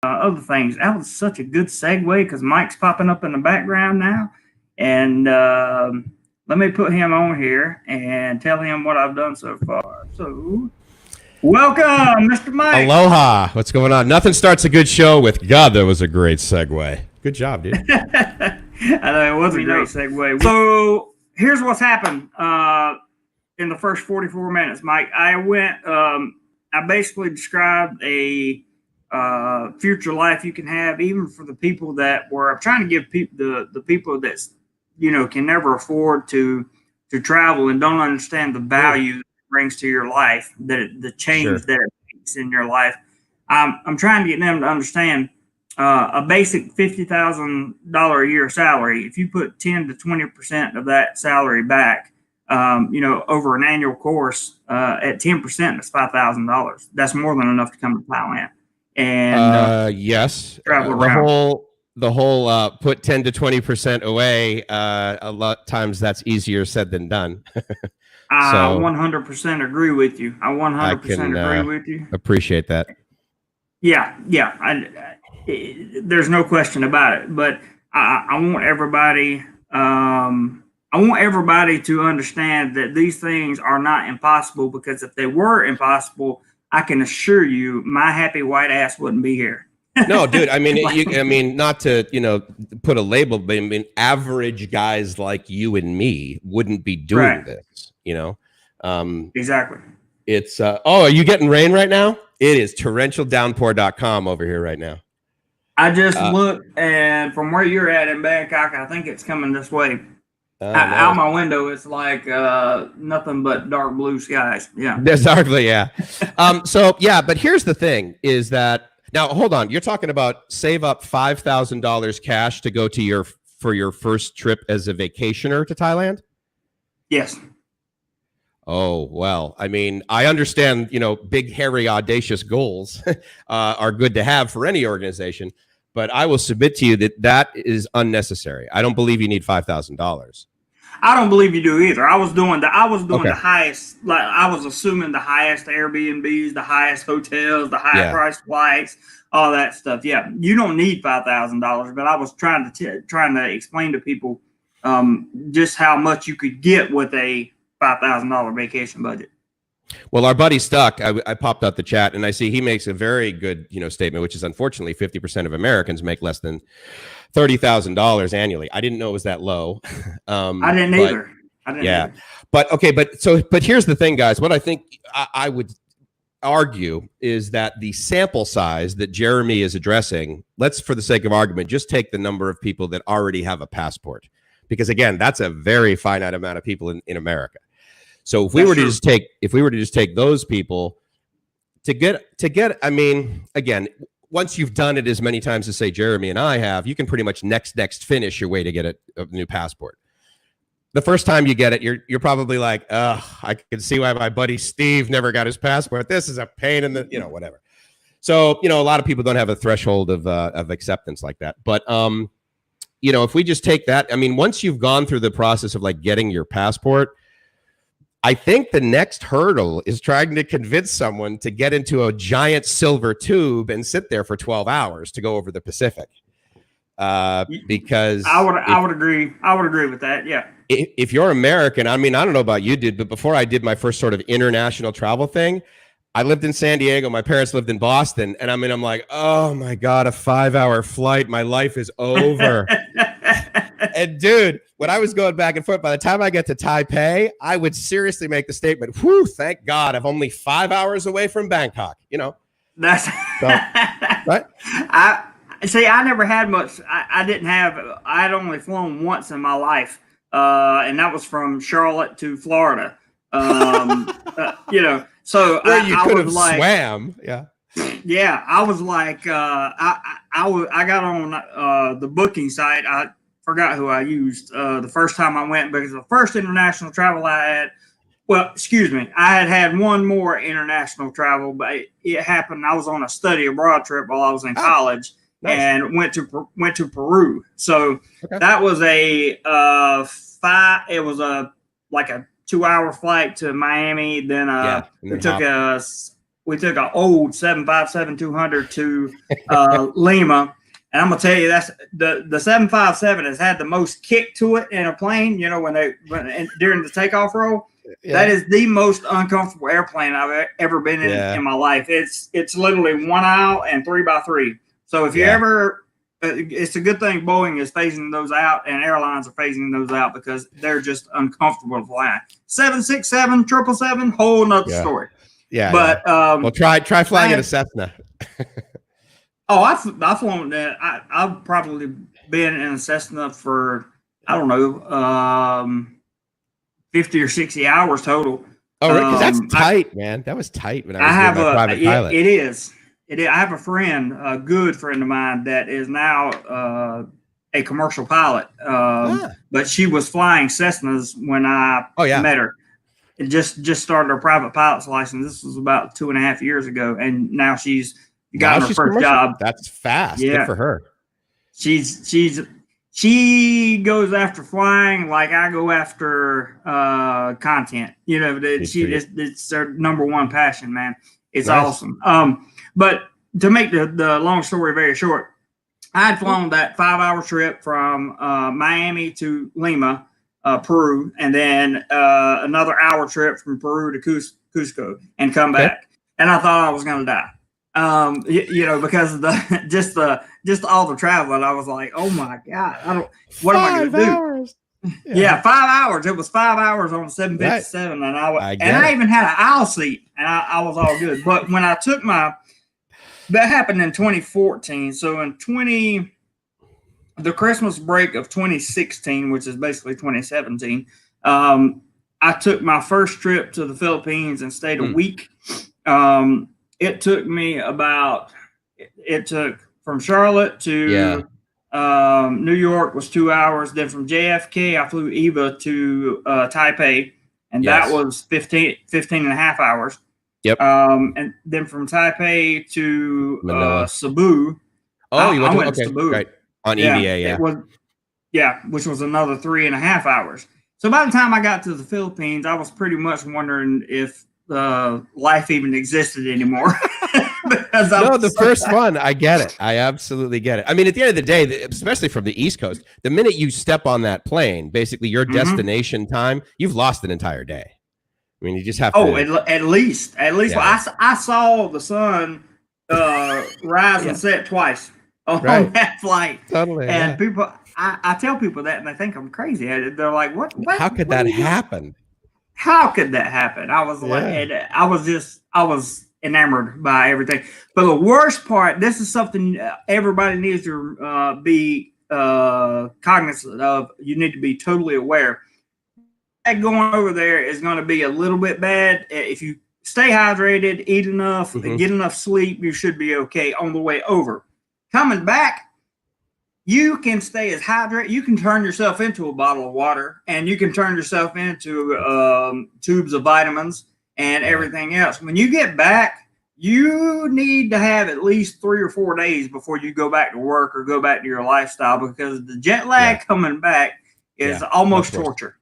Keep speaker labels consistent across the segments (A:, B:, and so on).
A: other things. That was such a good segue because Mike's popping up in the background now. And let me put him on here and tell him what I've done so far. So, welcome, Mr. Mike.
B: Aloha. What's going on? Nothing starts a good show with, God, that was a great segue. Good job, dude.
A: I know it was a great segue. So, here's what's happened in the first 44 minutes, Mike. I basically described a future life you can have, even for the people that were. I'm trying to give people the people that can never afford to travel and don't understand the value that it brings to your life, the change that it makes in your life. I'm trying to get them to understand a basic $50,000 a year salary. If you put 10 to 20% of that salary back, over an annual course, at 10%, it's $5,000. That's more than enough to come to Thailand. And
B: yes,
A: travel around.
B: The whole put 10 to 20% away. A lot of times that's easier said than done.
A: I 100% agree with you. I 100% agree with you.
B: Appreciate that.
A: Yeah. There's no question about it. But I want everybody. I want everybody to understand that these things are not impossible, because if they were impossible, I can assure you my happy white ass wouldn't be here.
B: No, dude. I mean, not to, put a label, but I mean, average guys like you and me wouldn't be doing this,
A: Exactly.
B: It's, are you getting rain right now? It is torrentialdownpour.com over here right now.
A: I just looked, and from where you're at in Bangkok, I think it's coming this way. Out my window, it's like nothing but dark blue skies. Yeah.
B: Darkly, yeah. But here's the thing is that, now hold on, you're talking about save up $5,000 cash to go to for your first trip as a vacationer to Thailand?
A: Yes.
B: Oh, well, I mean, I understand, big, hairy, audacious goals are good to have for any organization, but I will submit to you that is unnecessary. I don't believe you need $5,000.
A: I don't believe you do either. I was doing the highest, like I was assuming the highest Airbnbs, the highest hotels, the high priced flights, all that stuff. Yeah, you don't need $5,000, but I was trying to explain to people just how much you could get with a $5,000 vacation budget.
B: Well, our buddy Stuck, I popped out the chat and I see he makes a very good, statement, which is unfortunately 50% of Americans make less than $30,000 annually. I didn't know it was that low.
A: I didn't either. Either.
B: But here's the thing, guys. What I think I would argue is that the sample size that Jeremy is addressing, let's, for the sake of argument, just take the number of people that already have a passport, because again, that's a very finite amount of people in America. So if we were to just take those people to get, I mean, again, once you've done it as many times as say Jeremy and I have, you can pretty much next finish your way to get a new passport. The first time you get it, you're probably like, I can see why my buddy Steve never got his passport. This is a pain in the, whatever. So, a lot of people don't have a threshold of acceptance like that. But, if we just take that, I mean, once you've gone through the process of like getting your passport, I think the next hurdle is trying to convince someone to get into a giant silver tube and sit there for 12 hours to go over the Pacific. Because
A: I would agree. I would agree with that. Yeah.
B: If you're American, I mean, I don't know about you, dude, but before I did my first sort of international travel thing, I lived in San Diego. My parents lived in Boston. And I'm like, oh my God, a 5-hour flight. My life is over. And dude, when I was going back and forth, by the time I get to Taipei, I would seriously make the statement, whew, thank God I'm only 5 hours away from Bangkok,
A: That's
B: right.
A: I never had much. I'd only flown once in my life. And that was from Charlotte to Florida. So
B: you could have swam. Yeah.
A: Yeah. I was like, I got on the booking site. I forgot who I used the first time I went, because the first international travel I had, I had one more international travel, but it happened. I was on a study abroad trip while I was in college. Nice. And went to Peru. So that was it was a 2-hour flight to Miami. Then we took a we took an old 757-200 to Lima. And I'm gonna tell you, that's the 757 has had the most kick to it in a plane. You know, during the takeoff roll, that is the most uncomfortable airplane I've ever been in my life. It's literally 1 aisle and 3x3. So if you ever, it's a good thing Boeing is phasing those out and airlines are phasing those out because they're just uncomfortable to fly. 767, 777, whole nother story.
B: Yeah,
A: but
B: well, try flying in a Cessna.
A: Oh, I've flown that. I've probably been in a Cessna for, I don't know, 50 or 60 hours total.
B: Oh, really? Because that's tight, man. That was tight when I was doing my private pilot.
A: It is. I have a friend, a good friend of mine, that is now a commercial pilot. But she was flying Cessnas when I met her. It just started her private pilot's license. This was about 2.5 years ago, and now she's got her first job.
B: That's fast. Yeah. Good for her.
A: She goes after flying like I go after content. You know, it's their number one passion, man. It's awesome. But to make the long story very short, I had flown that 5-hour trip from Miami to Lima, Peru, and then another hour trip from Peru to Cusco and come back. And I thought I was going to die. You know, because of just all the traveling, I was like, oh my God, what am I going to do? Yeah, 5 hours. It was 5 hours on 757, and I even had an aisle seat, and I was all good. But when I took that happened in 2014. So in the Christmas break of 2016, which is basically 2017, I took my first trip to the Philippines and stayed a week. It took me from Charlotte to New York was 2 hours. Then from JFK, I flew EVA to Taipei, and that was 15 and a half hours.
B: Yep.
A: And then from Taipei to Cebu.
B: Oh, you went to Cebu. Right. On EVA,
A: which was another 3.5 hours. So by the time I got to the Philippines, I was pretty much wondering if life even existed anymore.
B: The first one, I get it. I absolutely get it. I mean, at the end of the day, especially from the East Coast, the minute you step on that plane, basically your destination time, you've lost an entire day. I mean, you just have to.
A: Oh, at least. Yeah. Well, I saw the sun rise and set twice on that flight.
B: Totally.
A: And people, I tell people that, and they think I'm crazy. They're like, "What?
B: How could that happen?
A: How could that happen?" I was like, I was enamored by everything. But the worst part, this is something everybody needs to be cognizant of. You need to be totally aware. Going over there is going to be a little bit bad. If you stay hydrated, eat enough, and get enough sleep, you should be okay on the way over. Coming back, you can stay as hydrated. You can turn yourself into a bottle of water, and you can turn yourself into tubes of vitamins and everything else. When you get back, you need to have at least 3 or 4 days before you go back to work or go back to your lifestyle, because the jet lag coming back is almost torture.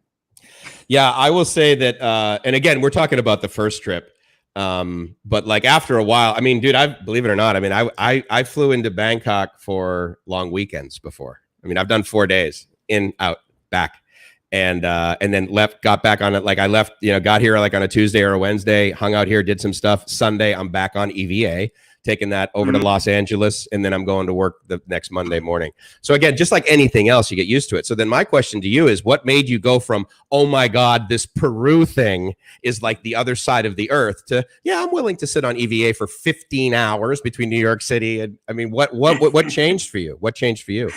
B: Yeah, I will say that, and again, we're talking about the first trip, but like after a while, I mean, dude, believe it or not, I mean, I flew into Bangkok for long weekends before. I mean, I've done 4 days in, out, back, and then got back on it. Like I left, got here like on a Tuesday or a Wednesday, hung out here, did some stuff. Sunday, I'm back on EVA, taking that over to Los Angeles, and then I'm going to work the next Monday morning. So again, just like anything else, you get used to it. So then my question to you is, what made you go from, oh my God, this Peru thing is like the other side of the earth, to, I'm willing to sit on EVA for 15 hours between New York City and, I mean, what changed for you? What changed for you?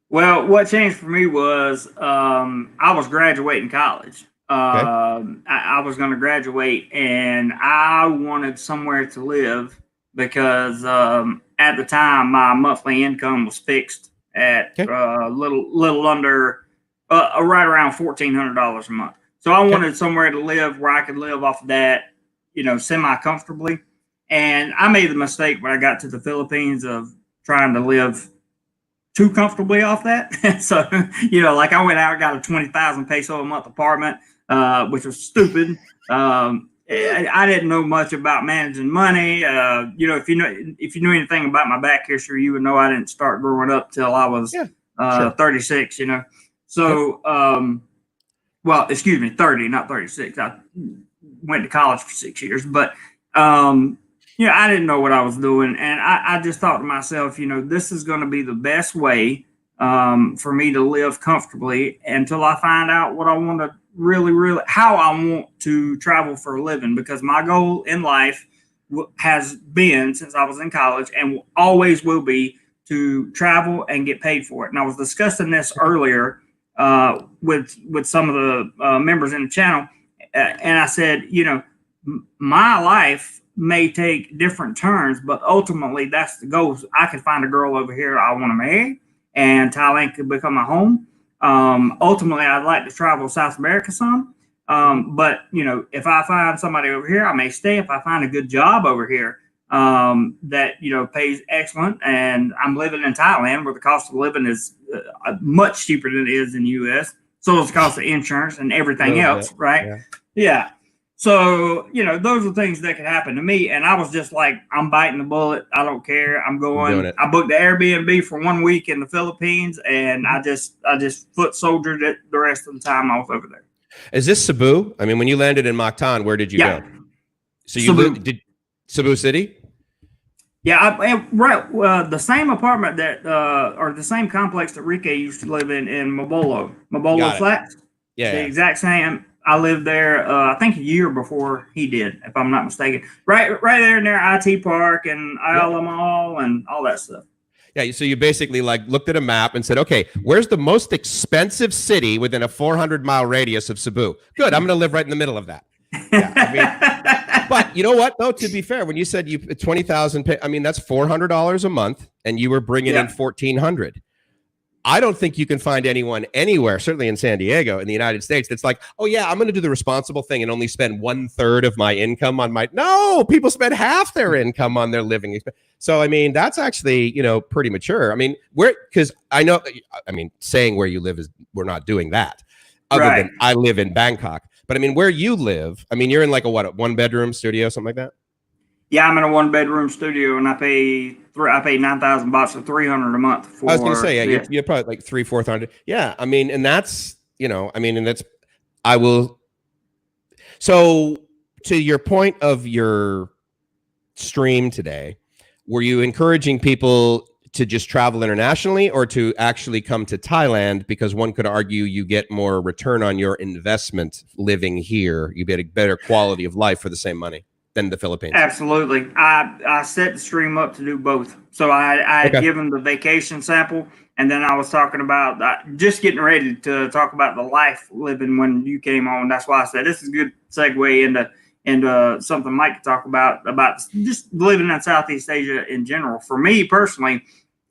A: Well, what changed for me was I was graduating college. I was going to graduate, and I wanted somewhere to live, because at the time my monthly income was fixed at little under right around $1,400 a month. So I wanted somewhere to live where I could live off of that, semi comfortably. And I made the mistake when I got to the Philippines of trying to live too comfortably off that. So like I went out and got a 20,000 peso a month apartment, which was stupid. I didn't know much about managing money. You know, if you knew anything about my back history, you would know I didn't start growing up till I was 36. You know, so well, excuse me, 30, not 36. I went to college for 6 years, but you know, I didn't know what I was doing, and I just thought to myself, you know, this is going to be the best way for me to live comfortably until I find out what I want to really how I want to travel for a living, because my goal in life has been since I was in college and always will be to travel and get paid for it. And I was discussing this earlier with some of the members in the channel, and I said, you know, my life may take different turns, but ultimately that's the goal. I could find a girl over here I want to marry, and Thailand could become my home. Ultimately, I'd like to travel South America some. But you know, if I find somebody over here, I may stay. If I find a good job over here that, you know, pays excellent, and I'm living in Thailand where the cost of living is much cheaper than it is in the U.S. So it's the cost of insurance and everything else, right? Yeah. So, you know, those are things that could happen to me. And I was just like, I'm biting the bullet. I don't care. I'm going. I booked the Airbnb for 1 week in the Philippines, and I just foot soldiered it the rest of the time I was over there.
B: Is this Cebu? I mean, when you landed in Mactan, where did you go? So you did Cebu City?
A: Yeah, the same apartment that, or the same complex that Reekay used to live in Mabolo Flats.
B: Yeah,
A: the exact same. I lived there, I think a year before he did, if I'm not mistaken. Right there near IT Park and Ayala Mall and all that stuff.
B: Yeah, so you basically like looked at a map and said, okay, where's the most expensive city within a 400-mile radius of Cebu? Good, I'm going to live right in the middle of that. Yeah, I mean, but you know what? No, to be fair, when you said you 20,000, I mean, that's $400 a month, and you were bringing in 1,400. I don't think you can find anyone anywhere, certainly in San Diego, in the United States, that's like, oh yeah, I'm going to do the responsible thing and only spend 1/3 of my income on my. No, people spend half their income on their living expense. So I mean, that's actually, you know, pretty mature. I mean, because I know, I mean, saying where you live is we're not doing that. Other than I live in Bangkok, but I mean, where you live, I mean, you're in like a 1-bedroom studio, something like that.
A: Yeah, I'm in a 1-bedroom studio, and I pay 9,000 baht, so 300 a month. For,
B: I was going to say, yeah, you're probably like 300-400. Yeah, I mean, and that's, you know, I mean, and that's, I will. So to your point of your stream today, were you encouraging people to just travel internationally or to actually come to Thailand? Because one could argue you get more return on your investment living here. You get a better quality of life for the same money than the Philippines.
A: Absolutely. I set the stream up to do both. So I had given the vacation sample, and then I was talking about just getting ready to talk about the life living when you came on. That's why I said this is a good segue into something Mike could talk about just living in Southeast Asia in general. For me personally,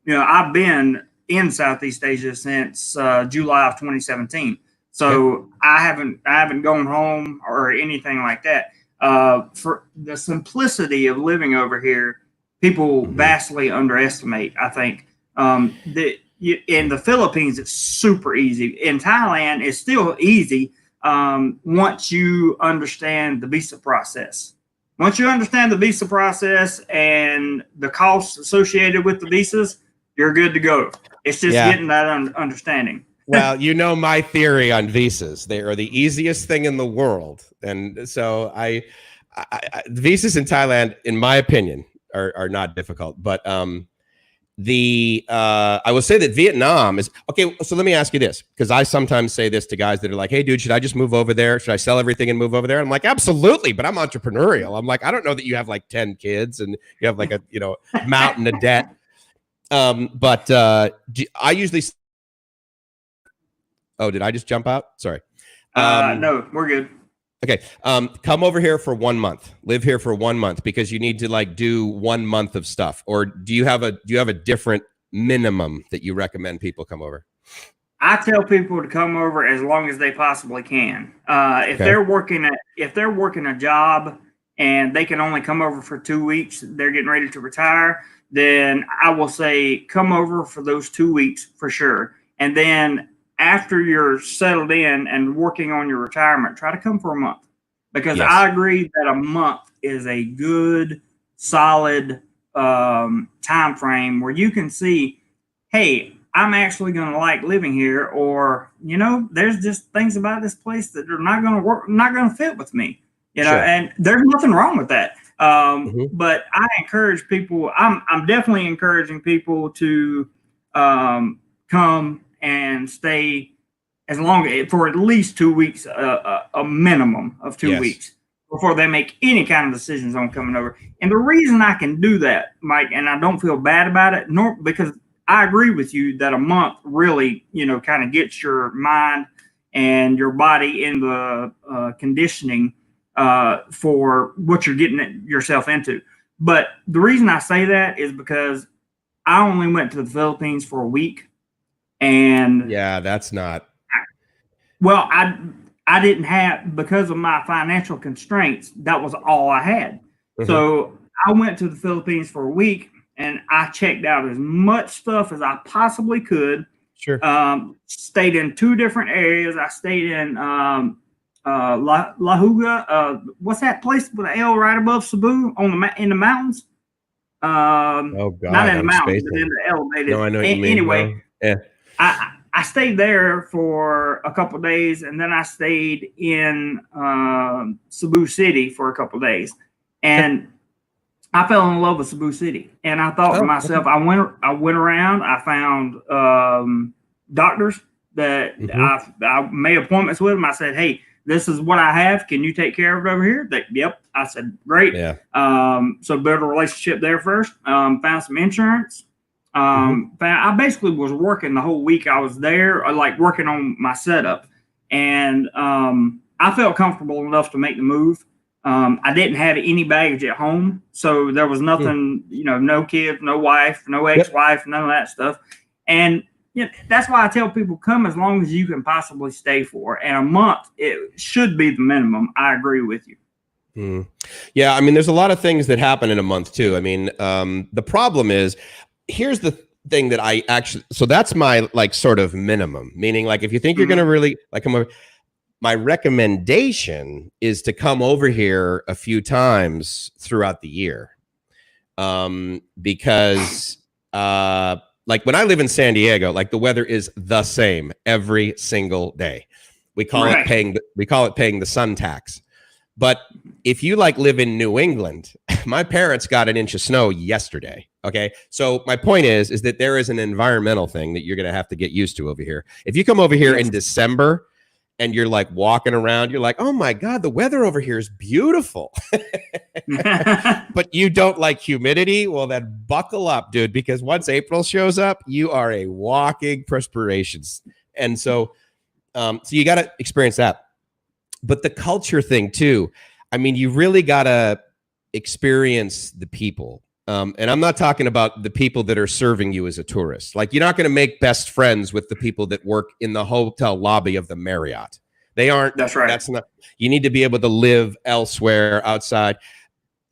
A: you know, I've been in Southeast Asia since July of 2017. So I haven't gone home or anything like that. For the simplicity of living over here, people vastly underestimate, I think. In the Philippines, it's super easy. In Thailand, it's still easy once you understand the visa process. Once you understand the visa process and the costs associated with the visas, you're good to go. It's just getting that understanding.
B: Well, you know my theory on visas. They are the easiest thing in the world. And so visas in Thailand, in my opinion, are not difficult. But I will say that Vietnam is okay. So let me ask you this, because I sometimes say this to guys that are like, hey, dude, should I just move over there? Should I sell everything and move over there? I'm like, absolutely. But I'm entrepreneurial. I'm like, I don't know that you have like 10 kids and you have like a, you know, mountain of debt. But I usually. Oh, did I just jump out? Sorry.
A: No, we're good.
B: Okay. Come over here for 1 month. Live here for 1 month because you need to like do 1 month of stuff. Or do you have a different minimum that you recommend people come over?
A: I tell people to come over as long as they possibly can. If they're working a job and they can only come over for 2 weeks, they're getting ready to retire, then I will say come over for those 2 weeks for sure. And then after you're settled in and working on your retirement, try to come for a month. because
B: Yes.
A: I agree that a month is a good, solid time frame where you can see, hey, I'm actually going to like living here, or there's just things about this place that are not going to work, not going to fit with me,
B: Sure.
A: and there's nothing wrong with that.
B: Mhm.
A: But I encourage people. I'm definitely encouraging people to come and stay as long for at least 2 weeks, a minimum of 2 weeks before they make any kind of decisions on coming over. And the reason I can do that, Mike, and I don't feel bad about it, nor because I agree with you that a month really, kind of gets your mind and your body in the conditioning for what you're getting yourself into. But the reason I say that is because I only went to the Philippines for a week, and
B: Yeah, that's not.
A: Well, I didn't have, because of my financial constraints, that was all I had.
B: Mhm.
A: So I went to the Philippines for a week, and I checked out as much stuff as I possibly could.
B: Sure.
A: Stayed in 2 different areas. I stayed in La Huga. What's that place with the L right above Cebu in the mountains?
B: Oh God,
A: Not in the
B: I'm
A: mountains,
B: spacing.
A: but in the elevated.
B: No, I know what you mean.
A: Anyway,
B: No. Yeah.
A: I stayed there for a couple of days, and then I stayed in Cebu City for a couple of days, and I fell in love with Cebu City. And I thought to myself, I went around, I found doctors that I made appointments with them. I said, hey, this is what I have. Can you take care of it over here? Yep. I said, great.
B: Yeah.
A: So built a relationship there first. Found some insurance. I basically was working the whole week I was there, like working on my setup, and I felt comfortable enough to make the move. I didn't have any baggage at home, so there was nothing, no kids, no wife, no ex-wife, none of that stuff. And that's why I tell people, come as long as you can possibly stay for, and a month it should be the minimum. I agree with you.
B: Yeah, I mean, there's a lot of things that happen in a month too. I mean, the problem is, here's the thing that I actually, so that's my like sort of minimum, meaning like if you think you're going to really like come over, my recommendation is to come over here a few times throughout the year. Because like when I live in San Diego, like the weather is the same every single day. We call it paying the sun tax. But if you like live in New England, my parents got an inch of snow yesterday. Okay. So my point is that there is an environmental thing that you're going to have to get used to over here. If you come over here in December and you're like walking around, you're like, oh my God, the weather over here is beautiful. But you don't like humidity. Well, then buckle up, dude, because once April shows up, you are a walking perspiration. And so you got to experience that. But the culture thing too, I mean, you really got to experience the people. And I'm not talking about the people that are serving you as a tourist. Like, you're not going to make best friends with the people that work in the hotel lobby of the Marriott. They aren't.
A: That's right.
B: That's not. You need to be able to live elsewhere outside.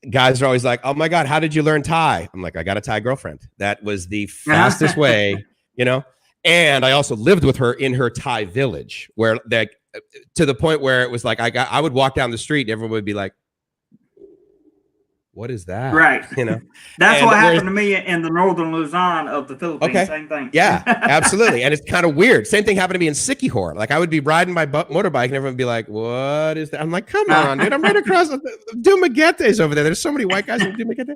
B: Guys are always like, oh my God, how did you learn Thai? I'm like, I got a Thai girlfriend. That was the fastest way, And I also lived with her in her Thai village, where to the point where it was like I would walk down the street and everyone would be like, what is that?
A: Right. That's what happened to me in the northern Luzon of the Philippines. Okay. Same thing.
B: Yeah, absolutely. And it's kind of weird. Same thing happened to me in Siquijor. Like, I would be riding my motorbike and everyone would be like, what is that? I'm like, come on, dude. I'm right across Dumaguete's over there. There's so many white guys in Dumaguete.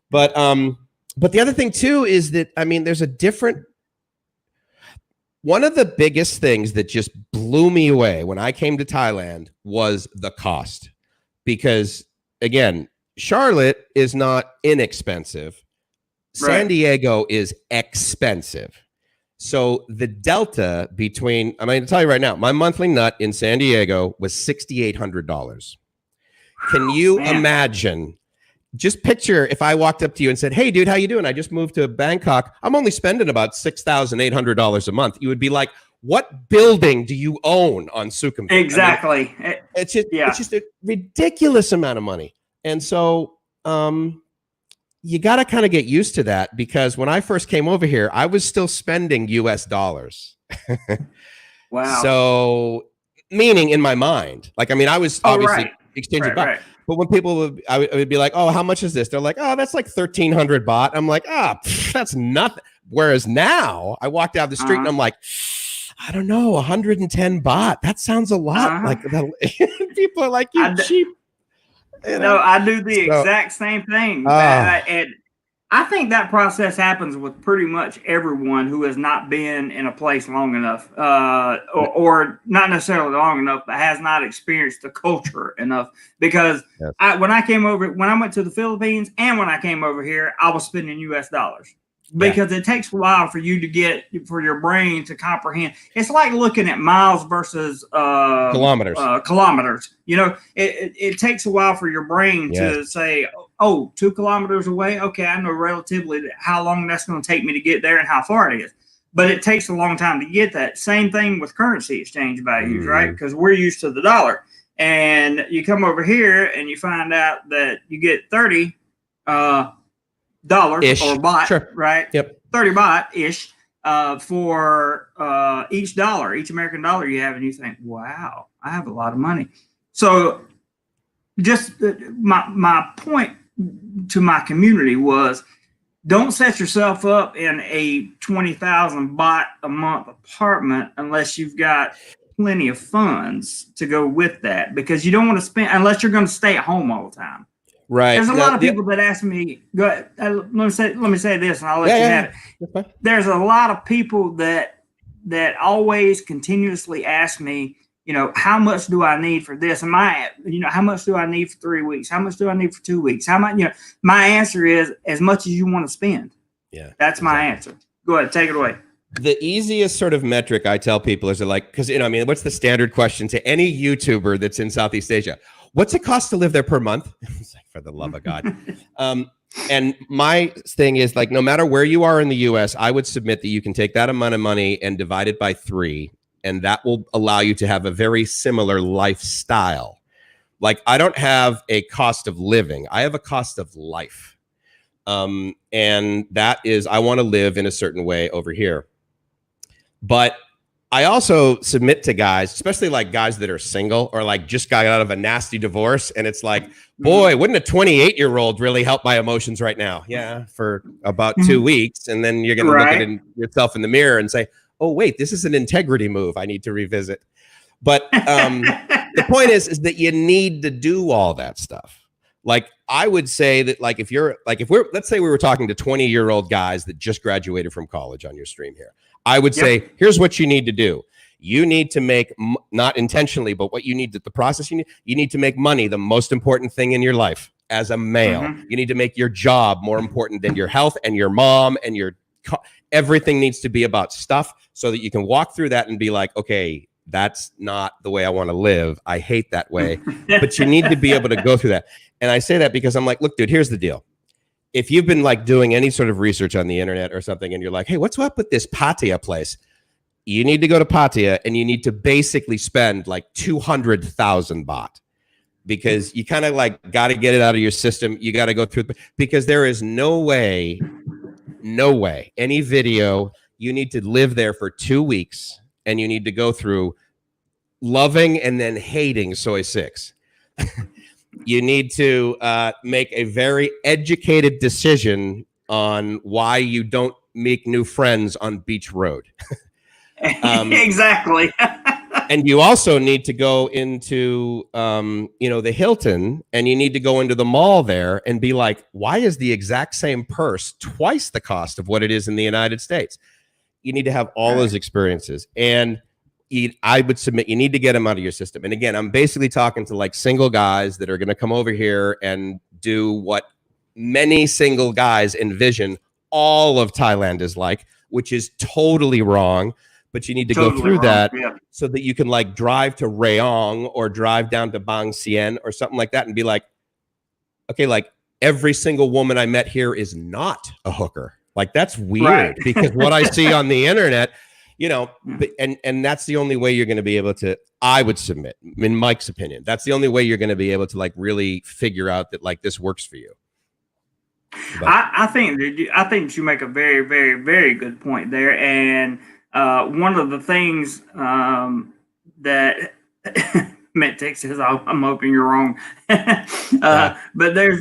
B: But the other thing too is that, I mean, there's a different. One of the biggest things that just blew me away when I came to Thailand was the cost. Because, again, Charlotte is not inexpensive. Right. San Diego is expensive. So the delta between, I'm going to tell you right now, my monthly nut in San Diego was $6,800. Can you imagine? Just picture if I walked up to you and said, hey, dude, how you doing? I just moved to Bangkok. I'm only spending about $6,800 a month. You would be like, what building do you own on Sukhumvit?
A: Exactly.
B: I mean, it's just a ridiculous amount of money. And so you got to kind of get used to that, because when I first came over here, I was still spending US dollars.
A: Wow.
B: So meaning in my mind, like, I mean, I was obviously exchange
A: right,
B: it back.
A: right.
B: But when people I would be like, oh, how much is this? They're like, oh, that's like 1,300 baht. I'm like, that's nothing. Whereas now I walk down the street and I'm like, I don't know, 110 baht. That sounds a lot. Like people are like, you cheap. You know?
A: No, I do the exact same thing. And I think that process happens with pretty much everyone who has not been in a place long enough, or not necessarily long enough, but has not experienced the culture enough. Because when I went to the Philippines and when I came over here, I was spending US dollars. Because it takes a while for your brain to comprehend. It's like looking at miles versus
B: kilometers.
A: Kilometers. You know, it takes a while for your brain to say, oh, 2 kilometers away. Okay, I know relatively how long that's going to take me to get there and how far it is. But it takes a long time to get that. Same thing with currency exchange values, right? Because we're used to the dollar. And you come over here and you find out that you get 30 dollars or baht, right?
B: Yep.
A: 30 baht ish for each American dollar you have, and you think, wow, I have a lot of money. So just my point to my community was, don't set yourself up in a 20,000 baht a month apartment unless you've got plenty of funds to go with that, because you don't want to spend unless you're going to stay at home all the time.
B: Right.
A: There's a lot of people that ask me, let me say this and I'll let you have it. There's a lot of people that always continuously ask me, you know, how much do I need for this? And how much do I need for 3 weeks? How much do I need for 2 weeks? How much, my answer is as much as you want to spend.
B: Yeah.
A: That's my answer. Go ahead, take it away.
B: The easiest sort of metric I tell people is because, what's the standard question to any YouTuber that's in Southeast Asia? What's it cost to live there per month? It's like, for the love of God. And my thing is, like, no matter where you are in the US, I would submit that you can take that amount of money and divide it by 3, and that will allow you to have a very similar lifestyle. Like, I don't have a cost of living. I have a cost of life. And that is, I want to live in a certain way over here. But I also submit to guys, especially like guys that are single or like just got out of a nasty divorce. And it's like, boy, wouldn't a 28-year-old really help my emotions right now? Yeah, for about 2 weeks. And then you're going to look at yourself in the mirror and say, oh, wait, this is an integrity move I need to revisit. But the point is that you need to do all that stuff. Like, I would say that, like, let's say we were talking to 20-year-old guys that just graduated from college on your stream here. I would say, here's what you need to do. You need to make, not intentionally, but what you need, the process you need to make money the most important thing in your life as a male. You need to make your job more important than your health and your mom and everything needs to be about stuff, so that you can walk through that and be like, okay, that's not the way I want to live. I hate that way. But you need to be able to go through that. And I say that because I'm like, look, dude, here's the deal. If you've been like doing any sort of research on the internet or something, and you're like, hey, what's up with this Pattaya place? You need to go to Pattaya and you need to basically spend like 200,000 baht, because you kind of like got to get it out of your system. You got to go through, because there is no way, any video, you need to live there for 2 weeks and you need to go through loving and then hating soy 6. You need to make a very educated decision on why you don't make new friends on Beach Road.
A: Exactly.
B: And you also need to go into, the Hilton, and you need to go into the mall there and be like, why is the exact same purse twice the cost of what it is in the United States? You need to have all those experiences. And I would submit you need to get them out of your system. And again, I'm basically talking to like single guys that are going to come over here and do what many single guys envision all of Thailand is like, which is totally wrong. But you need to go through that so that you can like drive to Rayong or drive down to Bang Sien or something like that and be like, okay, like every single woman I met here is not a hooker. Like, that's weird because what I see on the internet, and that's the only way you're going to be able to, I would submit, in Mike's opinion, that's the only way you're going to be able to like really figure out that like this works for you.
A: I think that you make a very, very, very good point there. And one of the things that Medtech says, I'm hoping you're wrong. But there's,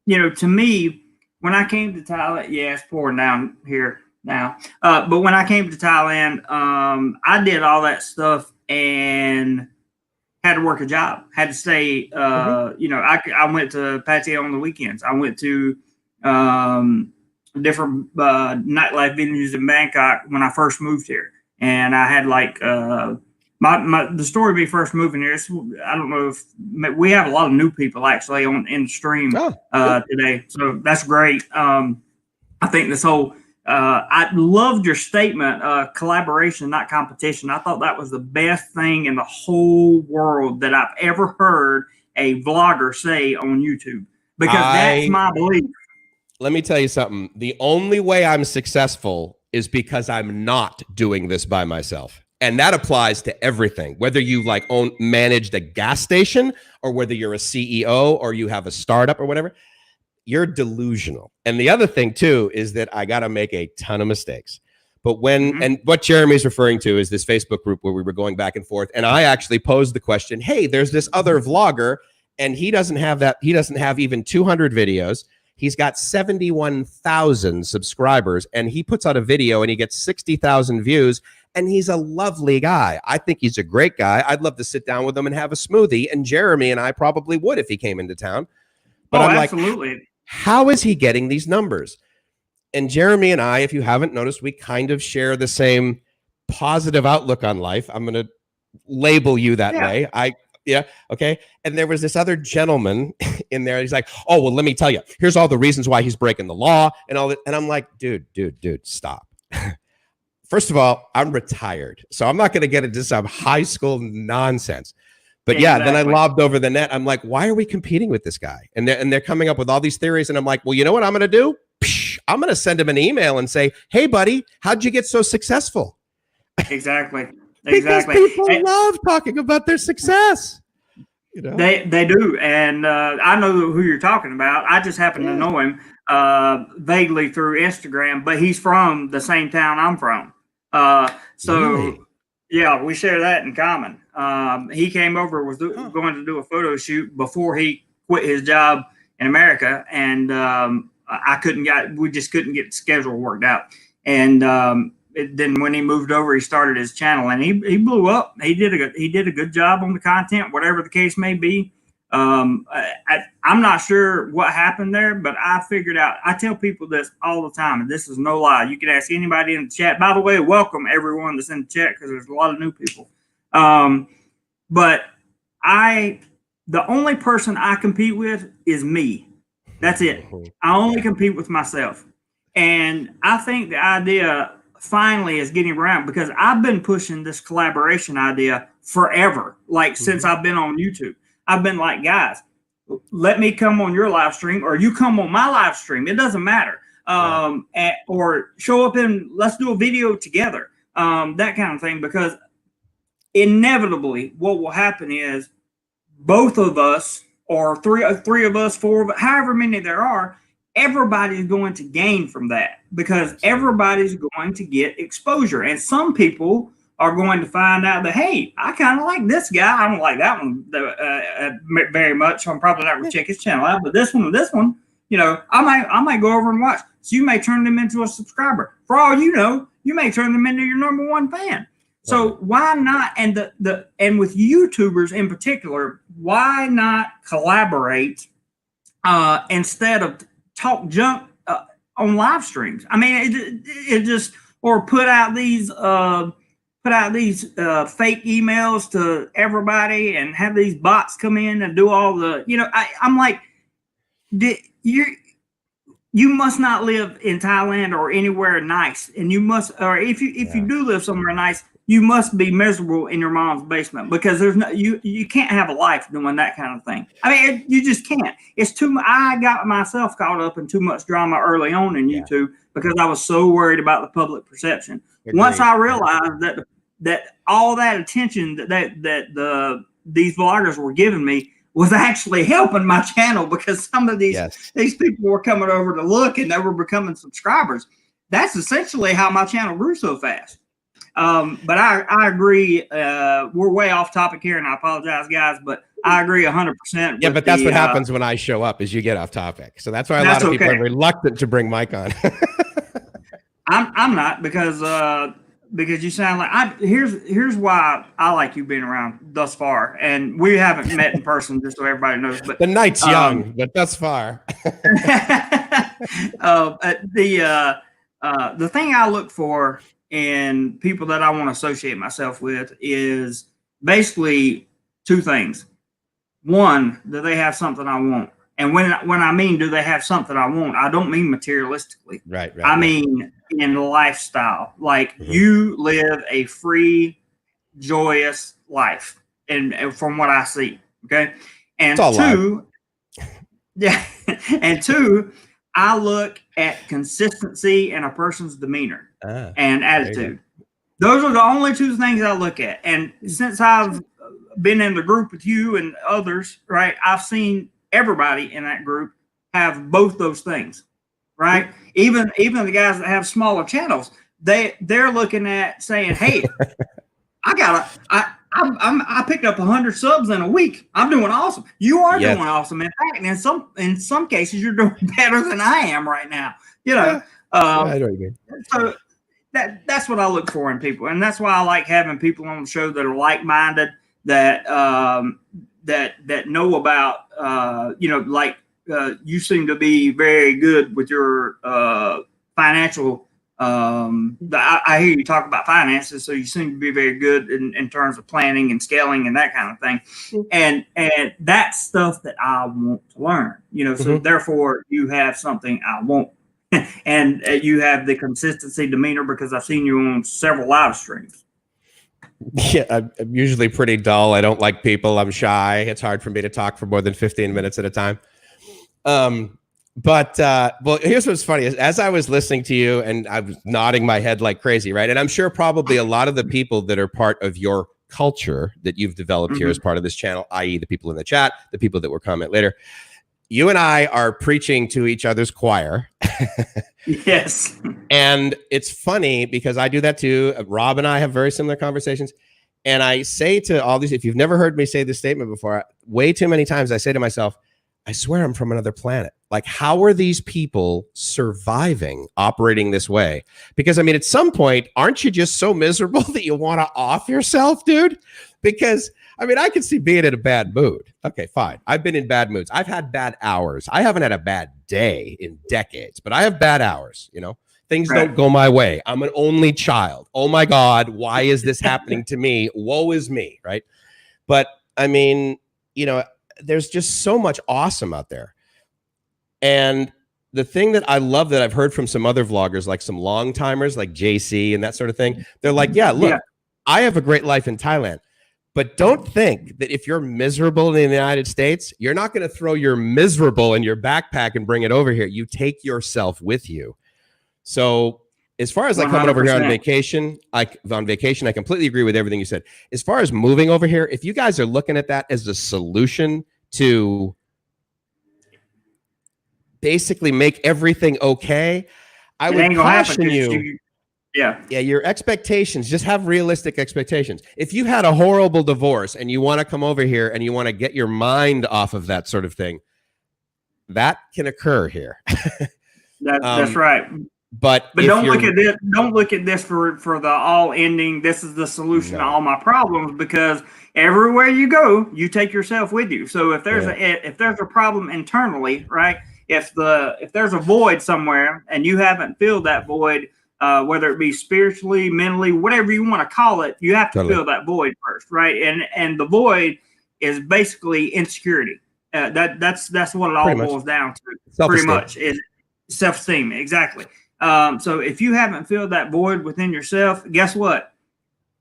A: to me, when I came to Thailand, it's pouring down here now. But when I came to Thailand, I did all that stuff and had to work a job, had to stay, I went to patio on the weekends. I went to different nightlife venues in Bangkok when I first moved here. And I had the story of me first moving here. I don't know if we have a lot of new people actually in the stream today. So that's great. I think this whole, I loved your statement, collaboration, not competition. I thought that was the best thing in the whole world that I've ever heard a vlogger say on YouTube, because that's my belief.
B: Let me tell you something. The only way I'm successful is because I'm not doing this by myself. And that applies to everything, whether you managed a gas station or whether you're a CEO or you have a startup or whatever. You're delusional. And the other thing too is that I got to make a ton of mistakes. But and what Jeremy's referring to is this Facebook group where we were going back and forth. And I actually posed the question, hey, there's this other vlogger and he doesn't have that. He doesn't have even 200 videos. He's got 71,000 subscribers and he puts out a video and he gets 60,000 views. And he's a lovely guy. I think he's a great guy. I'd love to sit down with him and have a smoothie. And Jeremy and I probably would if he came into town. But I'm
A: absolutely.
B: How is he getting these numbers? And Jeremy and I, if you haven't noticed, we kind of share the same positive outlook on life. I'm going to label you that way. Okay. And there was this other gentleman in there. He's like, oh, well, let me tell you, here's all the reasons why he's breaking the law and all that. And I'm like, dude, stop. First of all, I'm retired, so I'm not going to get into some high school nonsense. But then I lobbed over the net. I'm like, why are we competing with this guy? And they're coming up with all these theories. And I'm like, well, you know what I'm going to do? I'm going to send him an email and say, hey, buddy, how'd you get so successful?
A: Exactly.
B: Because people love talking about their success.
A: They do. And I know who you're talking about. I just happen to know him vaguely through Instagram, but he's from the same town I'm from. Really? Yeah, we share that in common. He came over, was going to do a photo shoot before he quit his job in America, and we just couldn't get the schedule worked out. And then when he moved over, he started his channel, and he blew up. He did a good job on the content, whatever the case may be. I'm not sure what happened there, but I figured out. I tell people this all the time, and this is no lie. You can ask anybody in the chat. By the way, welcome everyone that's in the chat because there's a lot of new people. But the only person I compete with is me. That's it. I only compete with myself. And I think the idea finally is getting around because I've been pushing this collaboration idea forever, since I've been on YouTube. I've been like, guys, let me come on your live stream or you come on my live stream. It doesn't matter. Or show up and let's do a video together. That kind of thing, because inevitably what will happen is both of us or three of us, four of us, however many there are, everybody's going to gain from that because everybody's going to get exposure. And some people are going to find out that, hey, I kind of like this guy. I don't like that one very much. So I'm probably not going to check his channel out. But this one, I might go over and watch. So you may turn them into a subscriber. For all you know, you may turn them into your #1 fan. So why not? And and with YouTubers in particular, why not collaborate instead of talk junk on live streams? I mean, it just, or put out these fake emails to everybody and have these bots come in and do all the, I'm like, you must not live in Thailand or anywhere nice. And you must, or if you do live somewhere nice, you must be miserable in your mom's basement because there's no, you can't have a life doing that kind of thing. I mean, you just can't. It's too much. I got myself caught up in too much drama early on in YouTube because I was so worried about the public perception. Agreed. Once I realized that all that attention that these vloggers were giving me was actually helping my channel because some of these people were coming over to look and they were becoming subscribers. That's essentially how my channel grew so fast. But I agree. We're way off topic here, and I apologize, guys, but I agree 100%.
B: Yeah, but that's what happens when I show up is you get off topic. So that's why a lot of people are reluctant to bring Mike on.
A: I'm not because you sound like here's why I like you being around thus far, and we haven't met in person, just so everybody knows. But
B: the night's young, but thus far.
A: The thing I look for in people that I want to associate myself with is basically two things. One, do they have something I want? And when I mean do they have something I want, I don't mean materialistically.
B: Right.
A: I mean in lifestyle. Like you live a free, joyous life, and from what I see. Okay. And two, and two, I look at consistency in a person's demeanor and attitude. Those are the only two things I look at. And since I've been in the group with you and others, right, I've seen everybody in that group have both those things, right? Even the guys that have smaller channels, they're looking at saying, "Hey, I picked up 100 subs in a week. I'm doing awesome. You are doing awesome. In fact, in some cases, you're doing better than I am right now. You know,
B: I know what you mean.
A: So that's what I look for in people, and that's why I like having people on the show that are like-minded, that know about you seem to be very good with your financial. I hear you talk about finances, so you seem to be very good in terms of planning and scaling and that kind of thing. And that's stuff that I want to learn, so therefore you have something I want. And you have the consistency demeanor because I've seen you on several live streams.
B: Yeah, I'm usually pretty dull. I don't like people. I'm shy. It's hard for me to talk for more than 15 minutes at a time. But here's what's funny is as I was listening to you and I was nodding my head like crazy, right? And I'm sure probably a lot of the people that are part of your culture that you've developed here as part of this channel, i.e. the people in the chat, the people that will comment later, you and I are preaching to each other's choir.
A: Yes.
B: And it's funny because I do that too. Rob and I have very similar conversations. And I say to all these, if you've never heard me say this statement before, way too many times I say to myself, I swear I'm from another planet. Like, how are these people surviving operating this way? Because, I mean, at some point, aren't you just so miserable that you want to off yourself, dude? Because, I mean, I can see being in a bad mood. Okay, fine. I've been in bad moods. I've had bad hours. I haven't had a bad day in decades, but I have bad hours, Things don't go my way. I'm an only child. Oh, my God, why is this happening to me? Woe is me, right? But, I mean, there's just so much awesome out there. And the thing that I love that I've heard from some other vloggers, like some long timers like JC and that sort of thing, they're like, yeah, look, I have a great life in Thailand, but don't think that if you're miserable in the United States, you're not going to throw your miserable in your backpack and bring it over here. You take yourself with you. So as far as like coming over here on vacation, I completely agree with everything you said. As far as moving over here, if you guys are looking at that as a solution to basically make everything okay, I would caution you. Your expectations, just have realistic expectations. If you had a horrible divorce and you want to come over here and you want to get your mind off of that sort of thing, that can occur here.
A: That's right.
B: But
A: don't look at this. Don't look at this for the all ending. This is the solution to all my problems, because everywhere you go, you take yourself with you. So if there's a problem internally, right? If there's a void somewhere and you haven't filled that void, whether it be spiritually, mentally, whatever you want to call it, you have to fill that void first, right? And the void is basically insecurity. That's what it all boils down to. Pretty much is self-esteem. Exactly. So if you haven't filled that void within yourself, guess what?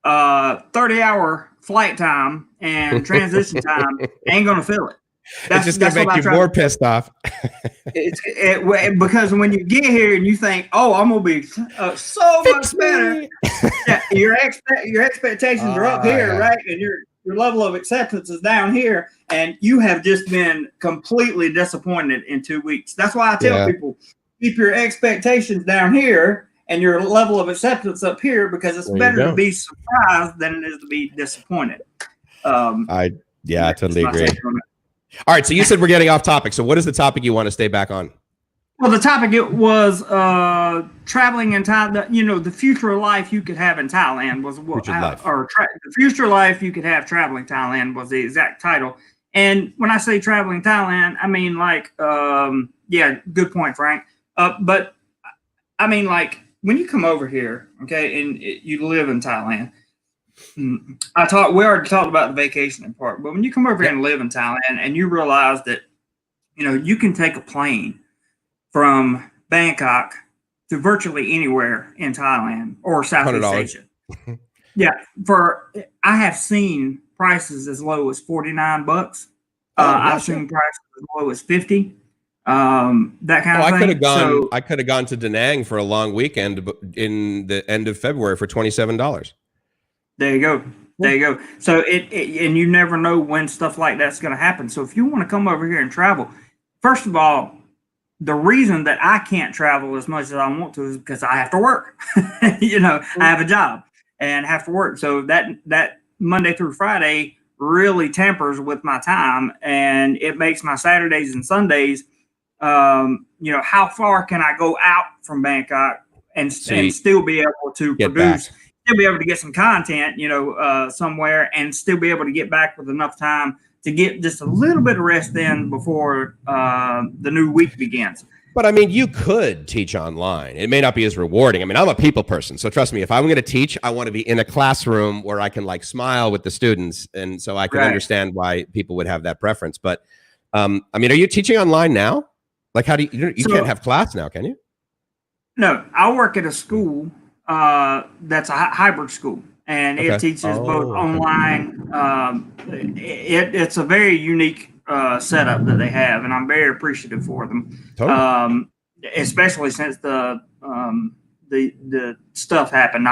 A: 30-hour flight time and transition time ain't going to fill it.
B: It's just going to make you more pissed off.
A: Because when you get here and you think, oh, I'm going to be so much better, your expectations are up here, right? And your level of acceptance is down here, and you have just been completely disappointed in 2 weeks. That's why I tell people, keep your expectations down here and your level of acceptance up here, because it's
B: There you
A: better
B: go.
A: to be surprised than it is to be disappointed.
B: I totally
A: That's my
B: agree.
A: take on it.
B: All right, so you said we're getting off topic. So what is the topic you want to stay back on?
A: Well, the topic it was traveling in Thailand. You know, the future of life you could have in Thailand was what, the future life you could have traveling Thailand was the exact title. And when I say traveling Thailand, I mean like, yeah, good point, Frank. But I mean like when you come over here, okay, and you live in Thailand. We already talked about the vacationing part, but when you come over here and live in Thailand, and you realize that, you know, you can take a plane from Bangkok to virtually anywhere in Thailand or Southeast Asia. Yeah, I have seen prices as low as $49. I've seen prices as low as 50. That kind of thing.
B: I could have gone to Da Nang for a long weekend in the end of February for $27.
A: There you go. There you go. So and you never know when stuff like that's going to happen. So if you want to come over here and travel, first of all, the reason that I can't travel as much as I want to is because I have to work. You know, I have a job and have to work. So that Monday through Friday really tampers with my time, and it makes my Saturdays and Sundays. You know, how far can I go out from Bangkok and still be able to produce? Still be able to get some content, you know, somewhere, and still be able to get back with enough time to get just a little bit of rest in before the new week begins.
B: But I mean, you could teach online. It may not be as rewarding. I mean, I'm a people person, so trust me, if I'm going to teach, I want to be in a classroom where I can like smile with the students, and so I can understand why people would have that preference. But I mean, are you teaching online now? Like, how do you can't have class now, can you?
A: No, I work at a school that's a hybrid school, and it teaches both online. It's a very unique setup that they have, and I'm very appreciative for them. Totally. Especially since the stuff happened.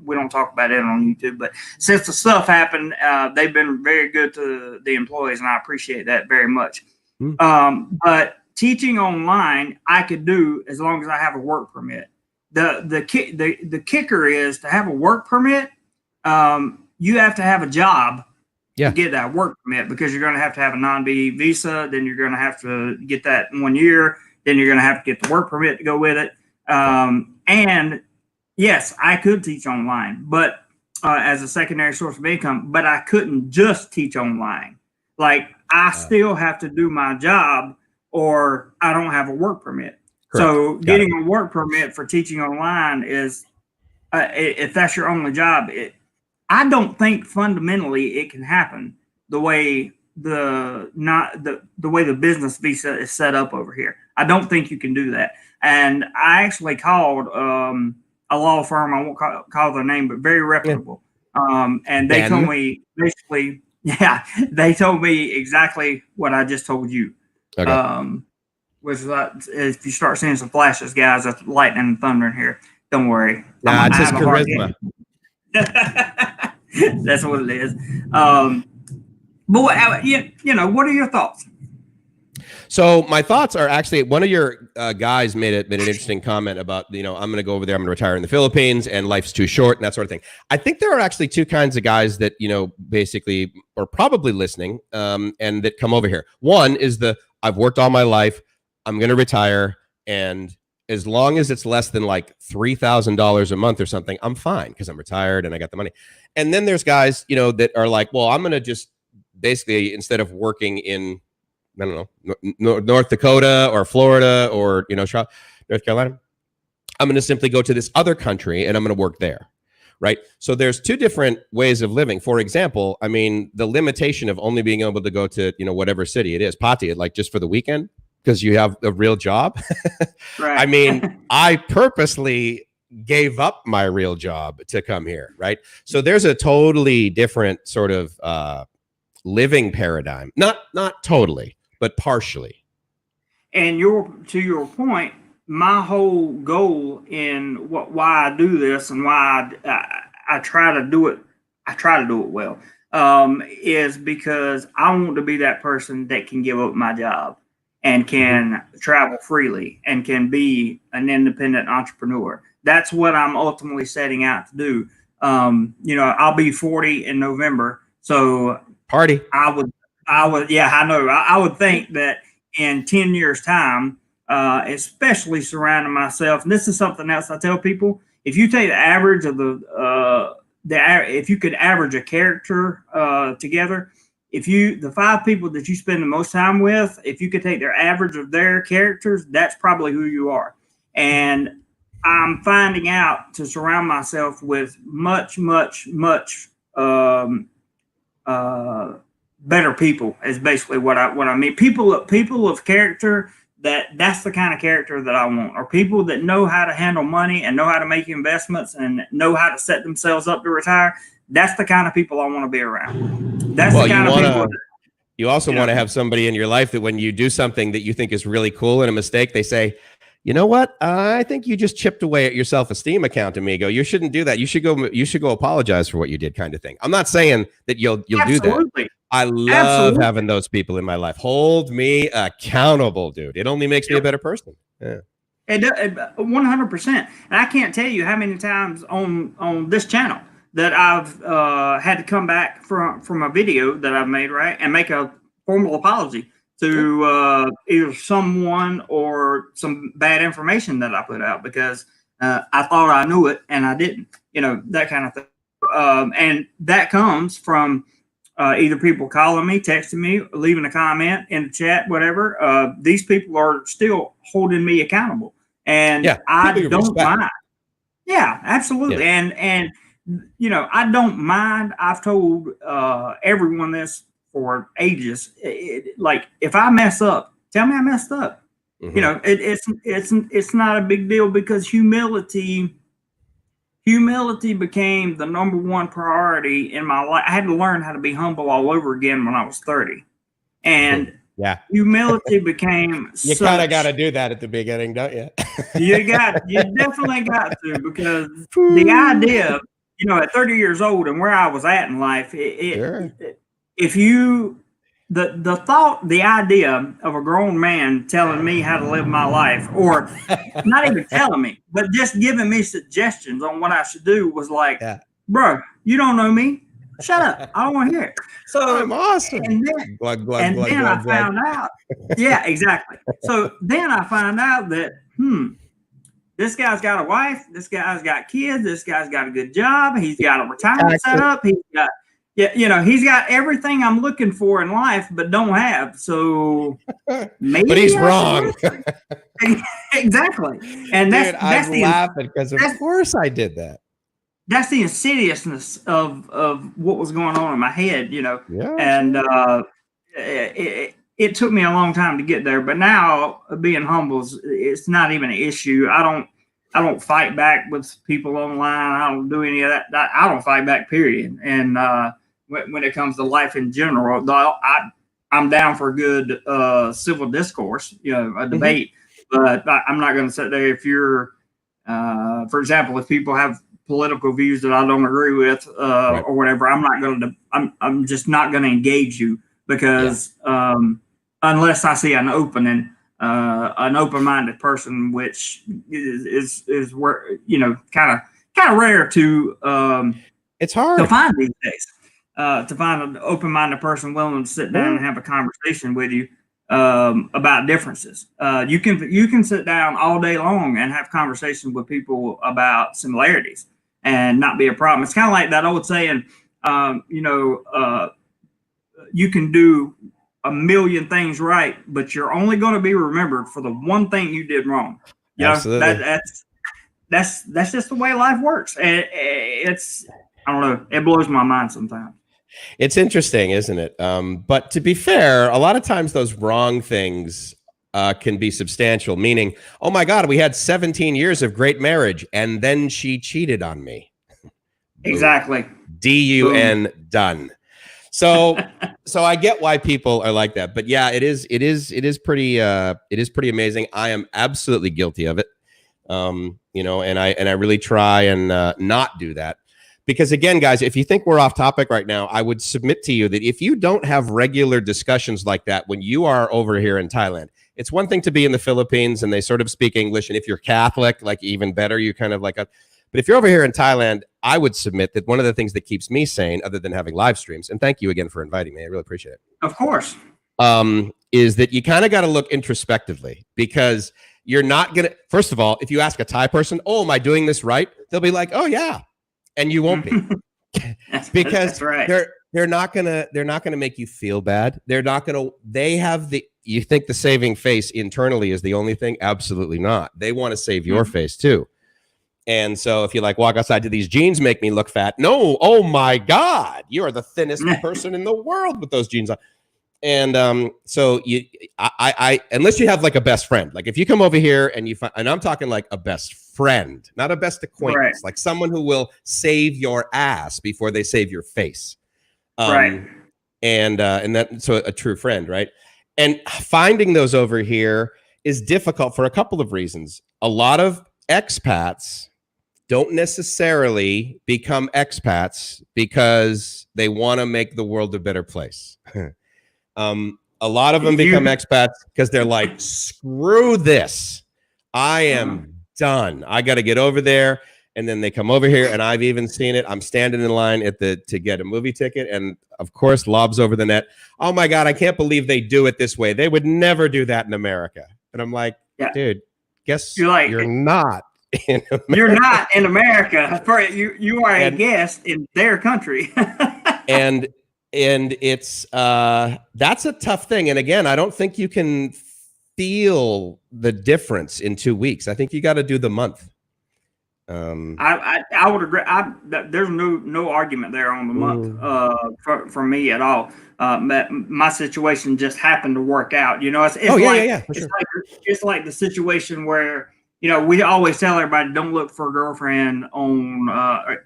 A: We don't talk about it on YouTube, but since the stuff happened, they've been very good to the employees, and I appreciate that very much. But teaching online, I could do as long as I have a work permit. The kicker is to have a work permit. You have to have a job to get that work permit, because you're going to have a non-B visa. Then you're going to have to get that in 1 year. Then you're going to have to get the work permit to go with it. And yes, I could teach online, but as a secondary source of income, but I couldn't just teach online. Like I still have to do my job, or I don't have a work permit. Correct. So getting a work permit for teaching online is, if that's your only job, I don't think fundamentally it can happen the way the way the business visa is set up over here. I don't think you can do that. And I actually called a law firm. I won't call their name, but very reputable. And they told me basically, they told me exactly what I just told you. Okay. Which is like, if you start seeing some flashes, guys, that's lightning and thunder in here. Don't worry.
B: Nah, it's just charisma.
A: That's what it is. But you know, what are your thoughts?
B: So my thoughts are actually, one of your guys made an interesting comment about, you know, I'm going to go over there, I'm going to retire in the Philippines, and life's too short, and that sort of thing. I think there are actually two kinds of guys that, you know, basically are probably listening and that come over here. One is I've worked all my life, I'm going to retire, and as long as it's less than like $3,000 a month or something, I'm fine because I'm retired and I got the money. And then there's guys, you know, that are like, well, I'm going to just basically, instead of working in, I don't know, North Dakota or Florida or, you know, North Carolina, I'm going to simply go to this other country and I'm going to work there. Right. So there's two different ways of living. For example, I mean, the limitation of only being able to go to, you know, whatever city it is, Pattaya, like just for the weekend, because you have a real job. Right. I mean, I purposely gave up my real job to come here. Right. So there's a totally different sort of living paradigm. Not totally, but partially. And
A: to your point, my whole goal in why I do this and why I try to do it, well, is because I want to be that person that can give up my job and can travel freely and can be an independent entrepreneur. That's what I'm ultimately setting out to do. I'll be 40 in November. So
B: party.
A: I would, yeah, I know. I would think that in 10 years time, especially surrounding myself, and this is something else I tell people, if you take the average of if you could average a character together, the 5 people that you spend the most time with, if you could take their average of their characters, that's probably who you are. And I'm finding out to surround myself with much, much, much better people is basically what I mean. People of character. That's the kind of character that I want, or people that know how to handle money and know how to make investments and know how to set themselves up to retire. That's the kind of people I want to be around. That's the kind of people.
B: You also want to have somebody in your life that when you do something that you think is really cool and a mistake, they say, you know what? I think you just chipped away at your self-esteem account, amigo. You shouldn't do that. You should go apologize for what you did, kind of thing. I'm not saying that you'll do that. I love having those people in my life. Hold me accountable, dude. It only makes me a better person. Yeah.
A: 100%. And I can't tell you how many times on this channel that I've had to come back from a video that I've made, right, and make a formal apology to either someone or some bad information that I put out because I thought I knew it and I didn't. That kind of thing. And that comes from either people calling me, texting me, leaving a comment in the chat, whatever. These people are still holding me accountable, and I don't mind. Yeah, absolutely. Yeah. And I don't mind. I've told everyone this for ages. Like, if I mess up, tell me I messed up. Mm-hmm. It's not a big deal, because humility became the number one priority in my life. I had to learn how to be humble all over again when I was 30. And humility became
B: You kind of got to do that at the beginning, don't you?
A: You definitely got to, because the idea, at 30 years old and where I was at in life, the idea of a grown man telling me how to live my life, or not even telling me, but just giving me suggestions on what I should do, was like, bro, you don't know me. Shut up. I don't want to hear it. So
B: I'm awesome.
A: And then I found out. Yeah, exactly. So then I found out that, this guy's got a wife. This guy's got kids. This guy's got a good job. He's got a retirement set up. He's got, he's got everything I'm looking for in life, but don't have. So maybe.
B: But he's wrong.
A: Exactly. And that's
B: I'm laughing because of course I did that.
A: That's the insidiousness of what was going on in my head, Yeah. And it took me a long time to get there, but now being humble it's not even an issue. I don't fight back with people online. I don't do any of that. I don't fight back, period. And when it comes to life in general, I'm down for a good civil discourse, a debate. But I'm not going to sit there if you're, for example, if people have political views that I don't agree with or whatever, I'm just not going to engage you, because unless I see an opening, an open-minded person, which is where, kind of rare to
B: it's hard
A: to find these days, to find an open-minded person willing to sit down and have a conversation with you about differences. You can sit down all day long and have conversations with people about similarities and not be a problem. It's kind of like that old saying, you can do a million things right, but you're only going to be remembered for the one thing you did wrong.
B: Absolutely.
A: That's just the way life works. It's, I don't know, it blows my mind sometimes.
B: It's interesting, isn't it? But to be fair, a lot of times those wrong things can be substantial, meaning, oh my God, we had 17 years of great marriage and then she cheated on me.
A: Exactly.
B: D-U-N, done. So I get why people are like that, but yeah, it is pretty amazing. I am absolutely guilty of it. And I really try and not do that. Because again, guys, if you think we're off topic right now, I would submit to you that if you don't have regular discussions like that when you are over here in Thailand, it's one thing to be in the Philippines and they sort of speak English. And if you're Catholic, like even better, you kind of like but if you're over here in Thailand, I would submit that one of the things that keeps me sane, other than having live streams, and thank you again for inviting me, I really appreciate it.
A: Of course.
B: Is that you kind of got to look introspectively, because you're not going to, first of all, if you ask a Thai person, oh, am I doing this right? They'll be like, oh yeah. And you won't be. Because
A: right.
B: they're not gonna make you feel bad. You think the saving face internally is the only thing? Absolutely not. They want to save your face too. And so if you like walk outside, do these jeans make me look fat? No. Oh my God, you are the thinnest person in the world with those jeans on. And so I unless you have like a best friend, like if you come over here and you find, and I'm talking like a best friend, not a best acquaintance, like someone who will save your ass before they save your face. And that, so a true friend, right? And finding those over here is difficult for a couple of reasons. A lot of expats don't necessarily become expats because they want to make the world a better place. A lot of them become expats because they're like, screw this. I am done. I got to get over there. And then they come over here, and I've even seen it. I'm standing in line to get a movie ticket, and of course, lobs over the net. Oh my God, I can't believe they do it this way. They would never do that in America. And I'm like, dude, guess you're not in America.
A: You're not in America. You are a guest in their country.
B: and it's that's a tough thing. And again, I don't think you can feel the difference in 2 weeks. I think you got to do the month.
A: I would agree. There's no argument there on the month for me at all. My situation just happened to work out. You know, it's like the situation where, you know, we always tell everybody don't look for a girlfriend on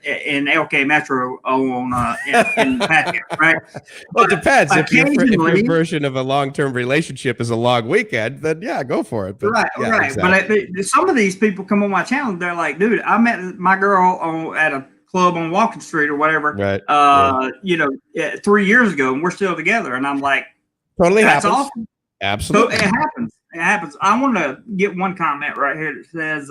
A: in LK Metro in Patrick, right?
B: Well, it depends. If your version of a long-term relationship is a long weekend, then yeah, go for it. But,
A: right. Exactly. But some of these people come on my channel, they're like, dude, I met my girl at a club on Walking Street or whatever, you know, 3 years ago, and we're still together. And I'm like,
B: totally
A: that's
B: happens.
A: Awesome.
B: Absolutely.
A: So it happens. It happens. I want to get one comment right here that says,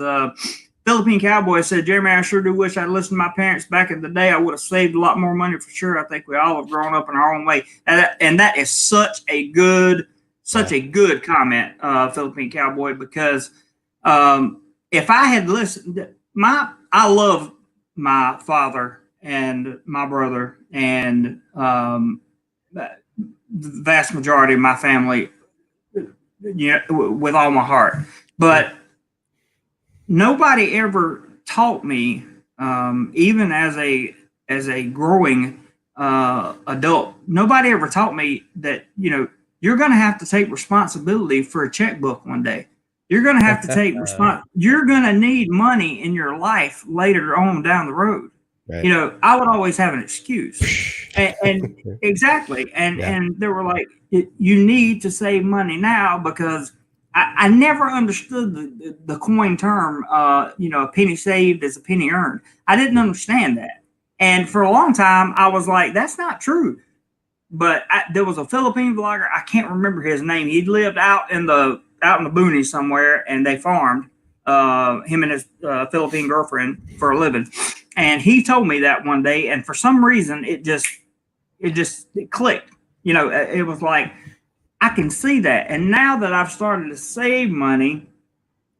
A: Philippine Cowboy said, Jeremy, I sure do wish I'd listened to my parents back in the day. I would have saved a lot more money for sure. I think we all have grown up in our own way. And that is such a good comment, Philippine Cowboy, because if I had listened, I love my father and my brother and the vast majority of my family, you know, with all my heart. But nobody ever taught me, even as a growing adult, nobody ever taught me that, you know, you're going to have to take responsibility for a checkbook one day. You're going to have to take you're going to need money in your life later on down the road. Right. You know, I would always have an excuse. and exactly. And they were like, you need to save money now, because I never understood the coin term, you know, a penny saved is a penny earned. I didn't understand that. And for a long time, I was like, that's not true. But there was a Philippine vlogger. I can't remember his name. He lived out in the boonies somewhere, and they farmed, him and his Philippine girlfriend, for a living. And he told me that one day, and for some reason, it clicked. You know, it was like, I can see that. And now that I've started to save money,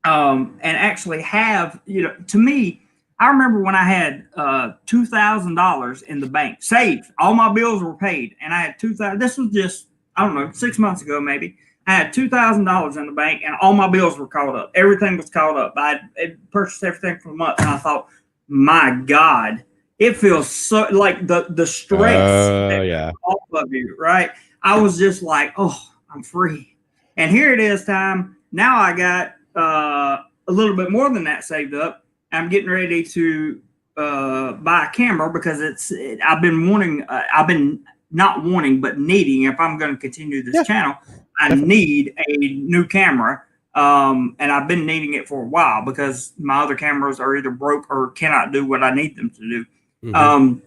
A: and actually have, you know, to me, I remember when I had $2,000 in the bank saved. All my bills were paid, and I had $2,000. This was just, I don't know, 6 months ago maybe. I had $2,000 in the bank, and all my bills were caught up. Everything was caught up. I had purchased everything for the month, and I thought, my God, it feels so like the stress off of you, right? I was just like, oh, I'm free. And here it is time. Now I got a little bit more than that saved up. I'm getting ready to buy a camera, because I've been not wanting, but needing, if I'm going to continue this channel, I need a new camera. And I've been needing it for a while, because my other cameras are either broke or cannot do what I need them to do. Mm-hmm.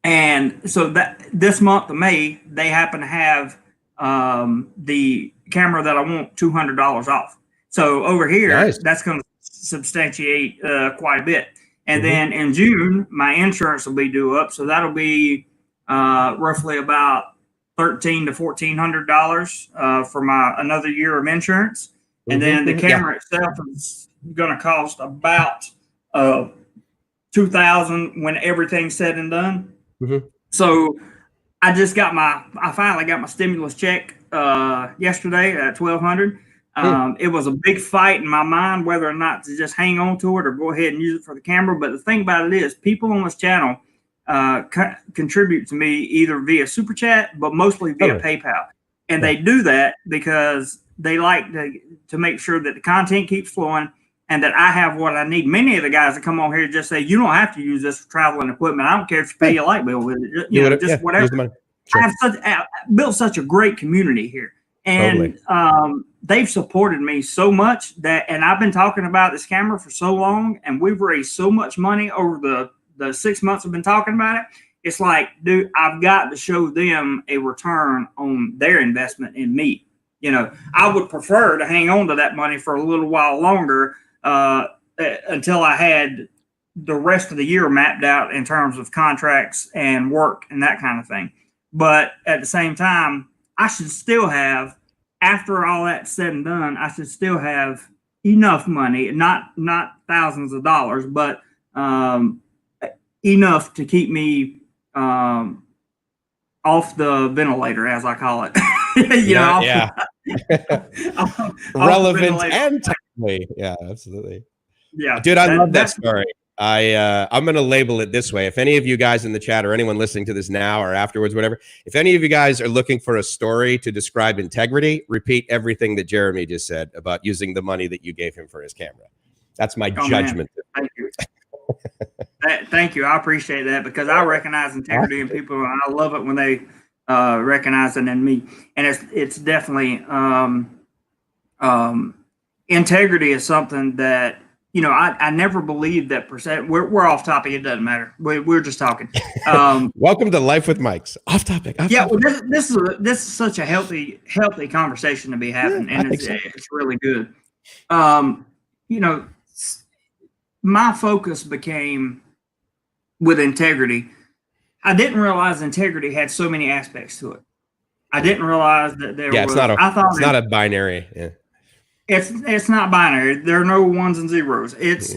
A: And so that this month of May, they happen to have the camera that I want $200 off. So over here,
B: Nice.
A: that's going to substantiate quite a bit. And then in June, my insurance will be due up, so that'll be roughly about $1,300 to $1,400 for my another year of insurance. And then the camera itself is going to cost about $2,000 when everything's said and done. So I finally got my stimulus check yesterday at $1,200. It was a big fight in my mind whether or not to just hang on to it or go ahead and use it for the camera. But the thing about it is, people on this channel contribute to me either via Super Chat, but mostly via PayPal. And they do that because they like to make sure that the content keeps flowing and that I have what I need. Many of the guys that come on here just say, you don't have to use this for traveling equipment. I don't care if you pay your light bill with it. Just whatever. Sure. I've built such a great community here. And they've supported me so much and I've been talking about this camera for so long, and we've raised so much money over the 6 months I've been talking about it. It's like, dude, I've got to show them a return on their investment in me. I would prefer to hang on to that money for a little while longer until I had the rest of the year mapped out in terms of contracts and work and that kind of thing. But at the same time, I should still have, after all that's said and done, I should still have enough money, not thousands of dollars, but enough to keep me off the ventilator, as I call it.
B: Relevant and technically. Yeah, absolutely. Yeah. Dude, I love that story. I'm going to label it this way. If any of you guys in the chat or anyone listening to this now or afterwards, whatever, if any of you guys are looking for a story to describe integrity, repeat everything that Jeremy just said about using the money that you gave him for his camera. That's my judgment.
A: Man. Thank you. Thank you. I appreciate that because I recognize integrity in people, and I love it when they recognize it in me. And it's definitely integrity is something that, I never believed that percent. We're off topic. It doesn't matter. We're just talking.
B: Welcome to Life with Mike's off topic.
A: Well, this is such a healthy conversation to be having, and it's really good. My focus became with integrity. I didn't realize integrity had so many aspects to it. I didn't realize that there was. It's
B: not a binary. Yeah.
A: It's not binary. There are no ones and zeros. It's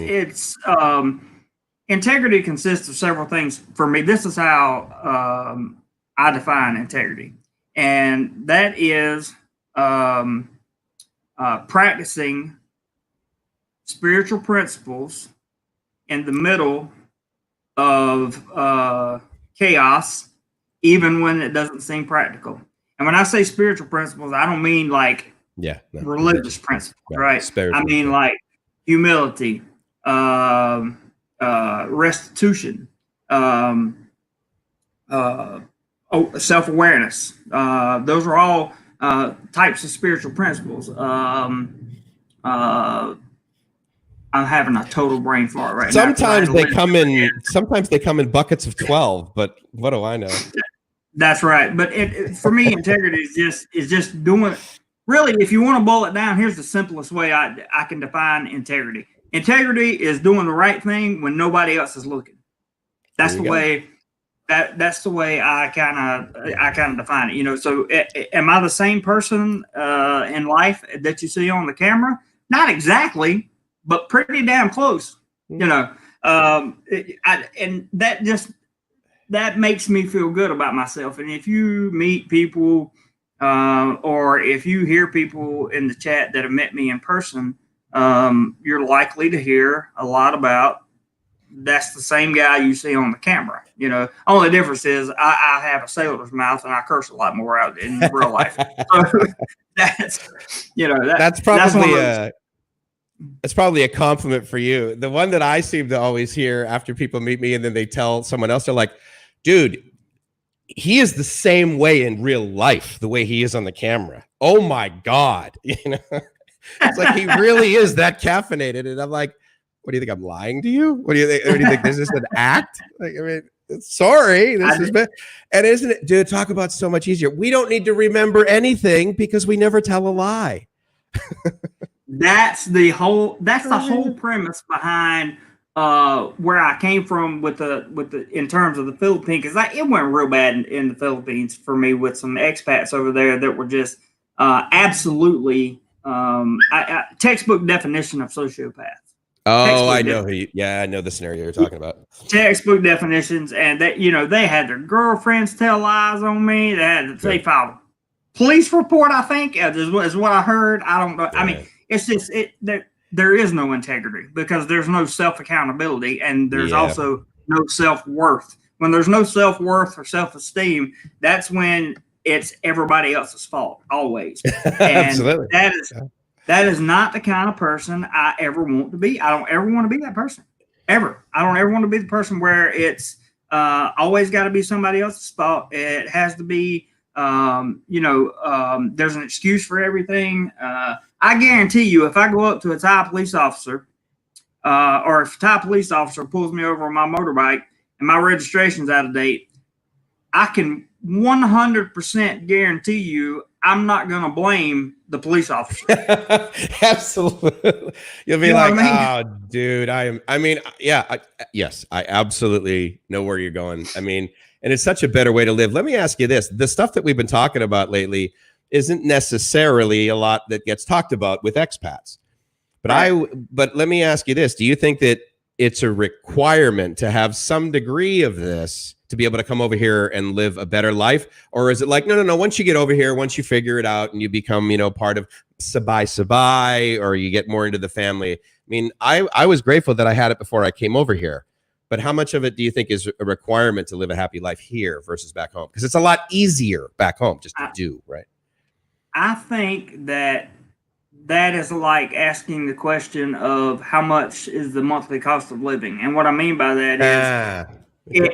A: integrity consists of several things for me. This is how I define integrity, and that is practicing spiritual principles in the middle of chaos, even when it doesn't seem practical. And when I say spiritual principles, I don't mean like religious principles, right? I mean like humility, restitution, self-awareness. Those are all types of spiritual principles. I'm having a total brain fart right now.
B: Sometimes they come in buckets of 12, but what do I know?
A: That's right. But for me, integrity is just doing. Really, if you want to boil it down, here's the simplest way I can define integrity. Integrity is doing the right thing when nobody else is looking. That's the way. That's the way I kind of define it. So am I the same person in life that you see on the camera? Not exactly, but pretty damn close. And that makes me feel good about myself. And if you meet people, or if you hear people in the chat that have met me in person, you're likely to hear a lot about. That's the same guy you see on the camera. Only difference is I have a sailor's mouth and I curse a lot more out in real life. So that's
B: probably a compliment for you. The one that I seem to always hear after people meet me and then they tell someone else, they're like, dude, he is the same way in real life, the way he is on the camera. Oh my God. It's like he really is that caffeinated. And I'm like, what do you think? I'm lying to you? What do you think? Is this an act? Like, I mean, Sorry, this has been, and isn't it, dude? Talk about so much easier. We don't need to remember anything because we never tell a lie.
A: That's the whole premise behind where I came from with the in terms of the Philippines, because it went real bad in the Philippines for me with some expats over there that were just absolutely textbook definition of sociopaths.
B: Oh, I know who. I know the scenario you're talking about.
A: Textbook definitions, and that they had their girlfriends tell lies on me. They filed a police report, I think, is what I heard. I don't know. Yeah. I mean, it's just there is no integrity because there's no self accountability, and there's also no self worth. When there's no self worth or self esteem, that's when it's everybody else's fault always. And absolutely. That is not the kind of person I ever want to be. I don't ever want to be that person. Ever. I don't ever want to be the person where it's always got to be somebody else's fault. It has to be, there's an excuse for everything. I guarantee you, if I go up to a Thai police officer, or if a Thai police officer pulls me over on my motorbike and my registration's out of date, I can 100% guarantee you I'm not going to blame the police officer.
B: Absolutely. You'll be like, oh, dude, yes, I absolutely know where you're going. I mean, and it's such a better way to live. Let me ask you this. The stuff that we've been talking about lately isn't necessarily a lot that gets talked about with expats. But let me ask you this. Do you think that it's a requirement to have some degree of this to be able to come over here and live a better life? Or is it like, no, once you get over here, once you figure it out and you become, part of Sabai, or you get more into the family? I mean, I was grateful that I had it before I came over here, but how much of it do you think is a requirement to live a happy life here versus back home? Because it's a lot easier back home just to do, right? I
A: think that is like asking the question of how much is the monthly cost of living. And what I mean by that is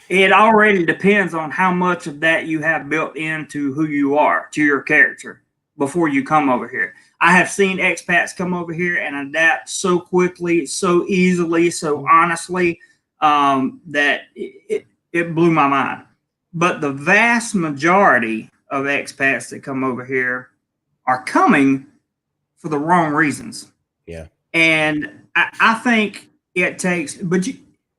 A: it already depends on how much of that you have built into who you are, to your character, before you come over here. I have seen expats come over here and adapt so quickly, so easily, so honestly, that it blew my mind. But the vast majority of expats that come over here are coming for the wrong reasons.
B: Yeah.
A: And I think it takes,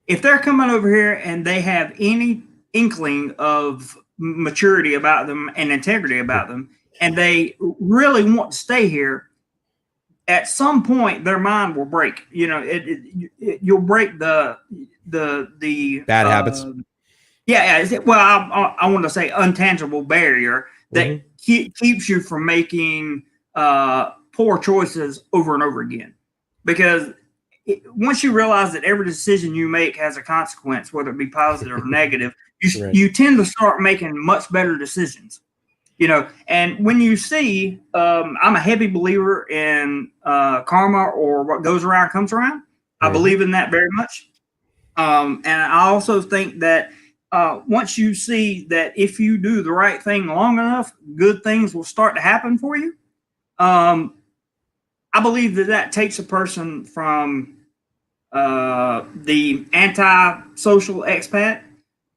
A: if they're coming over here and they have any inkling of maturity about them and integrity about them, and they really want to stay here, at some point their mind will break. You'll break the
B: bad habits.
A: Well, I want to say untangible barrier that keeps you from making poor choices over and over again. Because once you realize that every decision you make has a consequence, whether it be positive or negative, you tend to start making much better decisions. And when you see, I'm a heavy believer in karma, or what goes around comes around. I believe in that very much. And I also think that once you see that if you do the right thing long enough, good things will start to happen for you. I believe that takes a person from the anti-social expat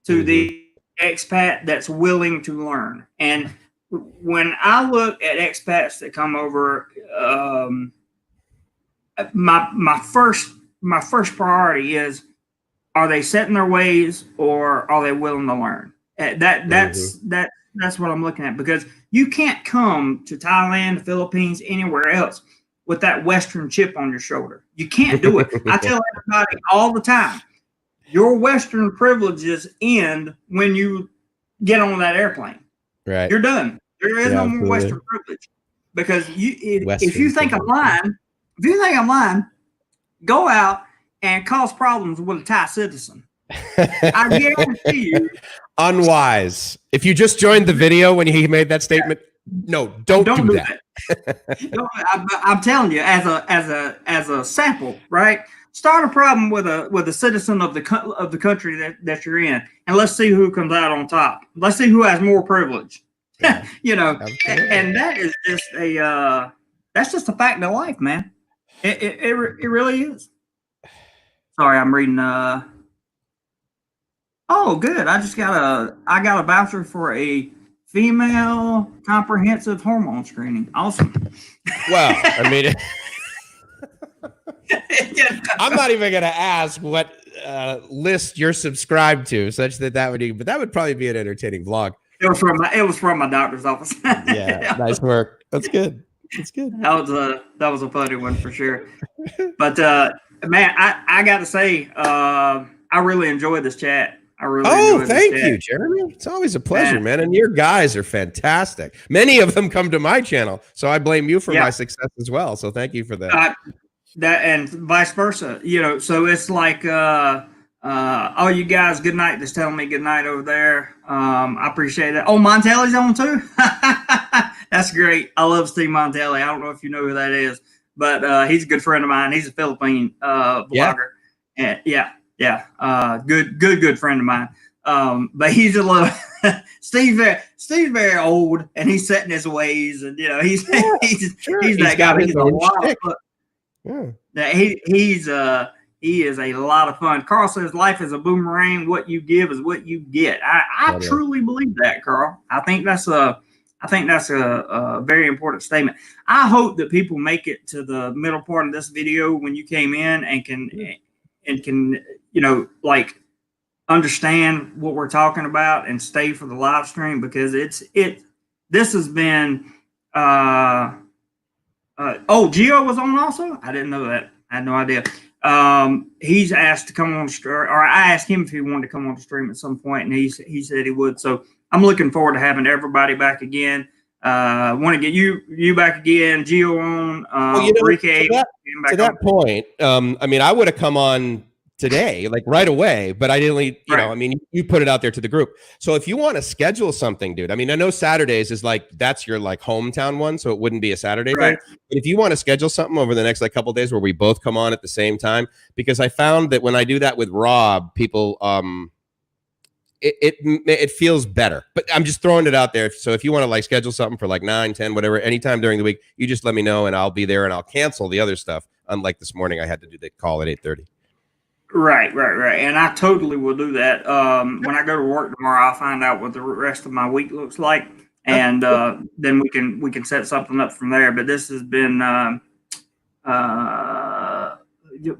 A: to the expat that's willing to learn. And when I look at expats that come over, my first priority is, are they set in their ways, or are they willing to learn? That's what I'm looking at, because you can't come to Thailand, the Philippines, anywhere else with that Western chip on your shoulder. You can't do it. I tell everybody all the time, your Western privileges end when you get on that airplane.
B: Right.
A: You're done. There is no more Western privilege, because if you think I'm lying, go out and cause problems with a Thai citizen. I guarantee you.
B: Unwise. If you just joined the video when he made that statement, no, don't do that.
A: I'm telling you, as a sample, right? Start a problem with a citizen of the country that you're in, and let's see who comes out on top. Let's see who has more privilege. Yeah, and that is just that's just a fact of life, man. It really is. Sorry, I'm reading Oh, good. I got a voucher for a female comprehensive hormone screening. Awesome.
B: Well, I mean, I'm not even going to ask what list you're subscribed to, such that would, but that would probably be an entertaining vlog.
A: It was from my doctor's office.
B: Yeah, nice work. That's good. That's good.
A: That was a funny one for sure. But man, I got to say, I really enjoyed this chat. I really enjoyed
B: thank
A: this
B: you,
A: chat.
B: Jeremy. It's always a pleasure, man. And your guys are fantastic. Many of them come to my channel, so I blame you for my success as well. So thank you for that.
A: That and vice versa, so it's like oh, you guys, good night, just telling me good night over there. I appreciate it. Oh, Montelli's on too. That's great. I love Steve Montelli. I don't know if you know who that is, but he's a good friend of mine. He's a Philippine blogger. And good friend of mine. But he's a little Steve's very old, and he's set in his ways, and he's that guy. He's a lot of fun. Yeah. He is a lot of fun. Carl says life is a boomerang. What you give is what you get. I truly believe that, Carl. I think that's a very important statement. I hope that people make it to the middle part of this video when you came in and can like understand what we're talking about and stay for the live stream, because this has been Gio was on also? I didn't know that. I had no idea. He's asked to come on the stream, or I asked him if he wanted to come on the stream at some point, and he said he would. So I'm looking forward to having everybody back again. Want to get you back again, Gio on, Reekay.
B: To that point, I mean, I would have come on today, like right away, but I didn't, I mean, you put it out there to the group. So if you want to schedule something, dude, I mean, I know Saturdays is like, that's your like hometown one, so it wouldn't be a Saturday thing. But if you want to schedule something over the next like couple of days where we both come on at the same time, because I found that when I do that with Rob, people, it feels better. But I'm just throwing it out there. So if you want to like schedule something for like 9, 10, whatever, anytime during the week, you just let me know and I'll be there and I'll cancel the other stuff. Unlike this morning, I had to do the call at 8:30.
A: Right. And I totally will do that. When I go to work tomorrow, I'll find out what the rest of my week looks like, and then we can set something up from there. But this has been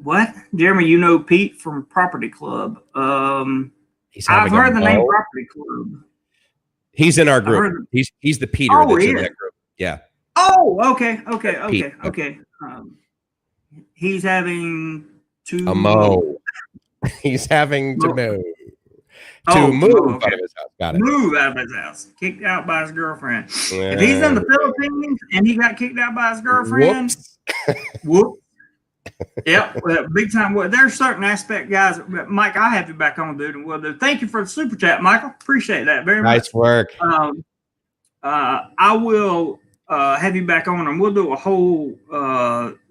A: what, Jeremy? Pete from Property Club. I've heard the name Property Club.
B: He's in our group. He's the Peter that's in that group. Yeah.
A: Oh, okay. He's having to
B: mow. He's having to move. Move out of his house. Got it.
A: Move out of his house. Kicked out by his girlfriend. If he's in the Philippines and he got kicked out by his girlfriend, whoops. Yep, big time. Well, there's certain aspect, guys. Mike, I'll have you back on, dude, and we'll do. Thank you for the super chat, Michael. Appreciate that very much.
B: Nice work.
A: I will have you back on, and we'll do a whole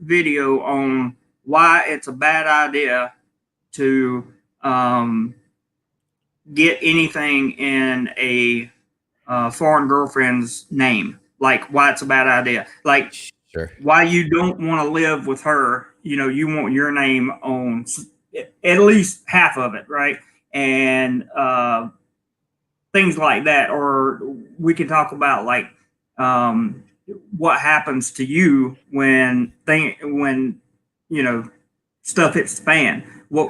A: video on why it's a bad idea to get anything in a foreign girlfriend's name. Like why it's a bad idea. Like why you don't want to live with her. You want your name on at least half of it, right? And things like that. Or we can talk about like what happens to you when stuff hits the fan.
B: How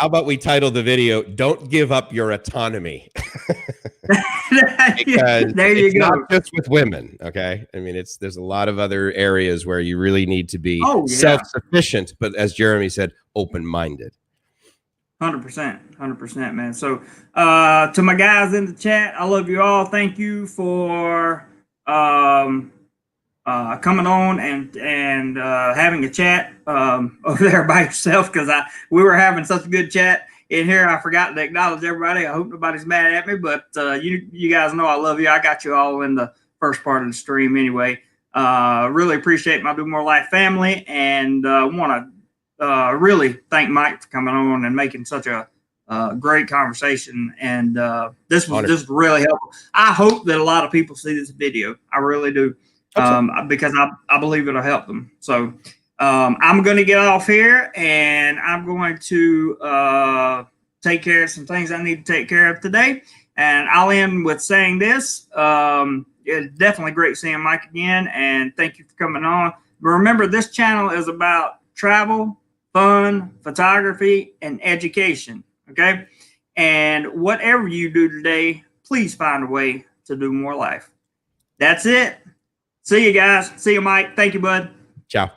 B: about we title the video, "Don't Give Up Your Autonomy." Because
A: there you go.
B: Not just with women, okay? I mean, there's a lot of other areas where you really need to be self-sufficient, but as Jeremy said, open-minded.
A: 100%, man. So to my guys in the chat, I love you all. Thank you for coming on and having a chat over there by yourself, because we were having such a good chat in here. I forgot to acknowledge everybody. I hope nobody's mad at me, but you guys know I love you. I got you all in the first part of the stream anyway. Really appreciate my Do More Life family, and want to really thank Mike for coming on and making such a great conversation. And this was really helpful. I hope that a lot of people see this video. I really do. Because I believe it'll help them. So I'm going to get off here, and I'm going to take care of some things I need to take care of today. And I'll end with saying this. It's definitely great seeing Mike again, and thank you for coming on. But remember, this channel is about travel, fun, photography, and education, okay? And whatever you do today, please find a way to do more life. That's it. See you guys. See you, Mike. Thank you, bud.
B: Ciao.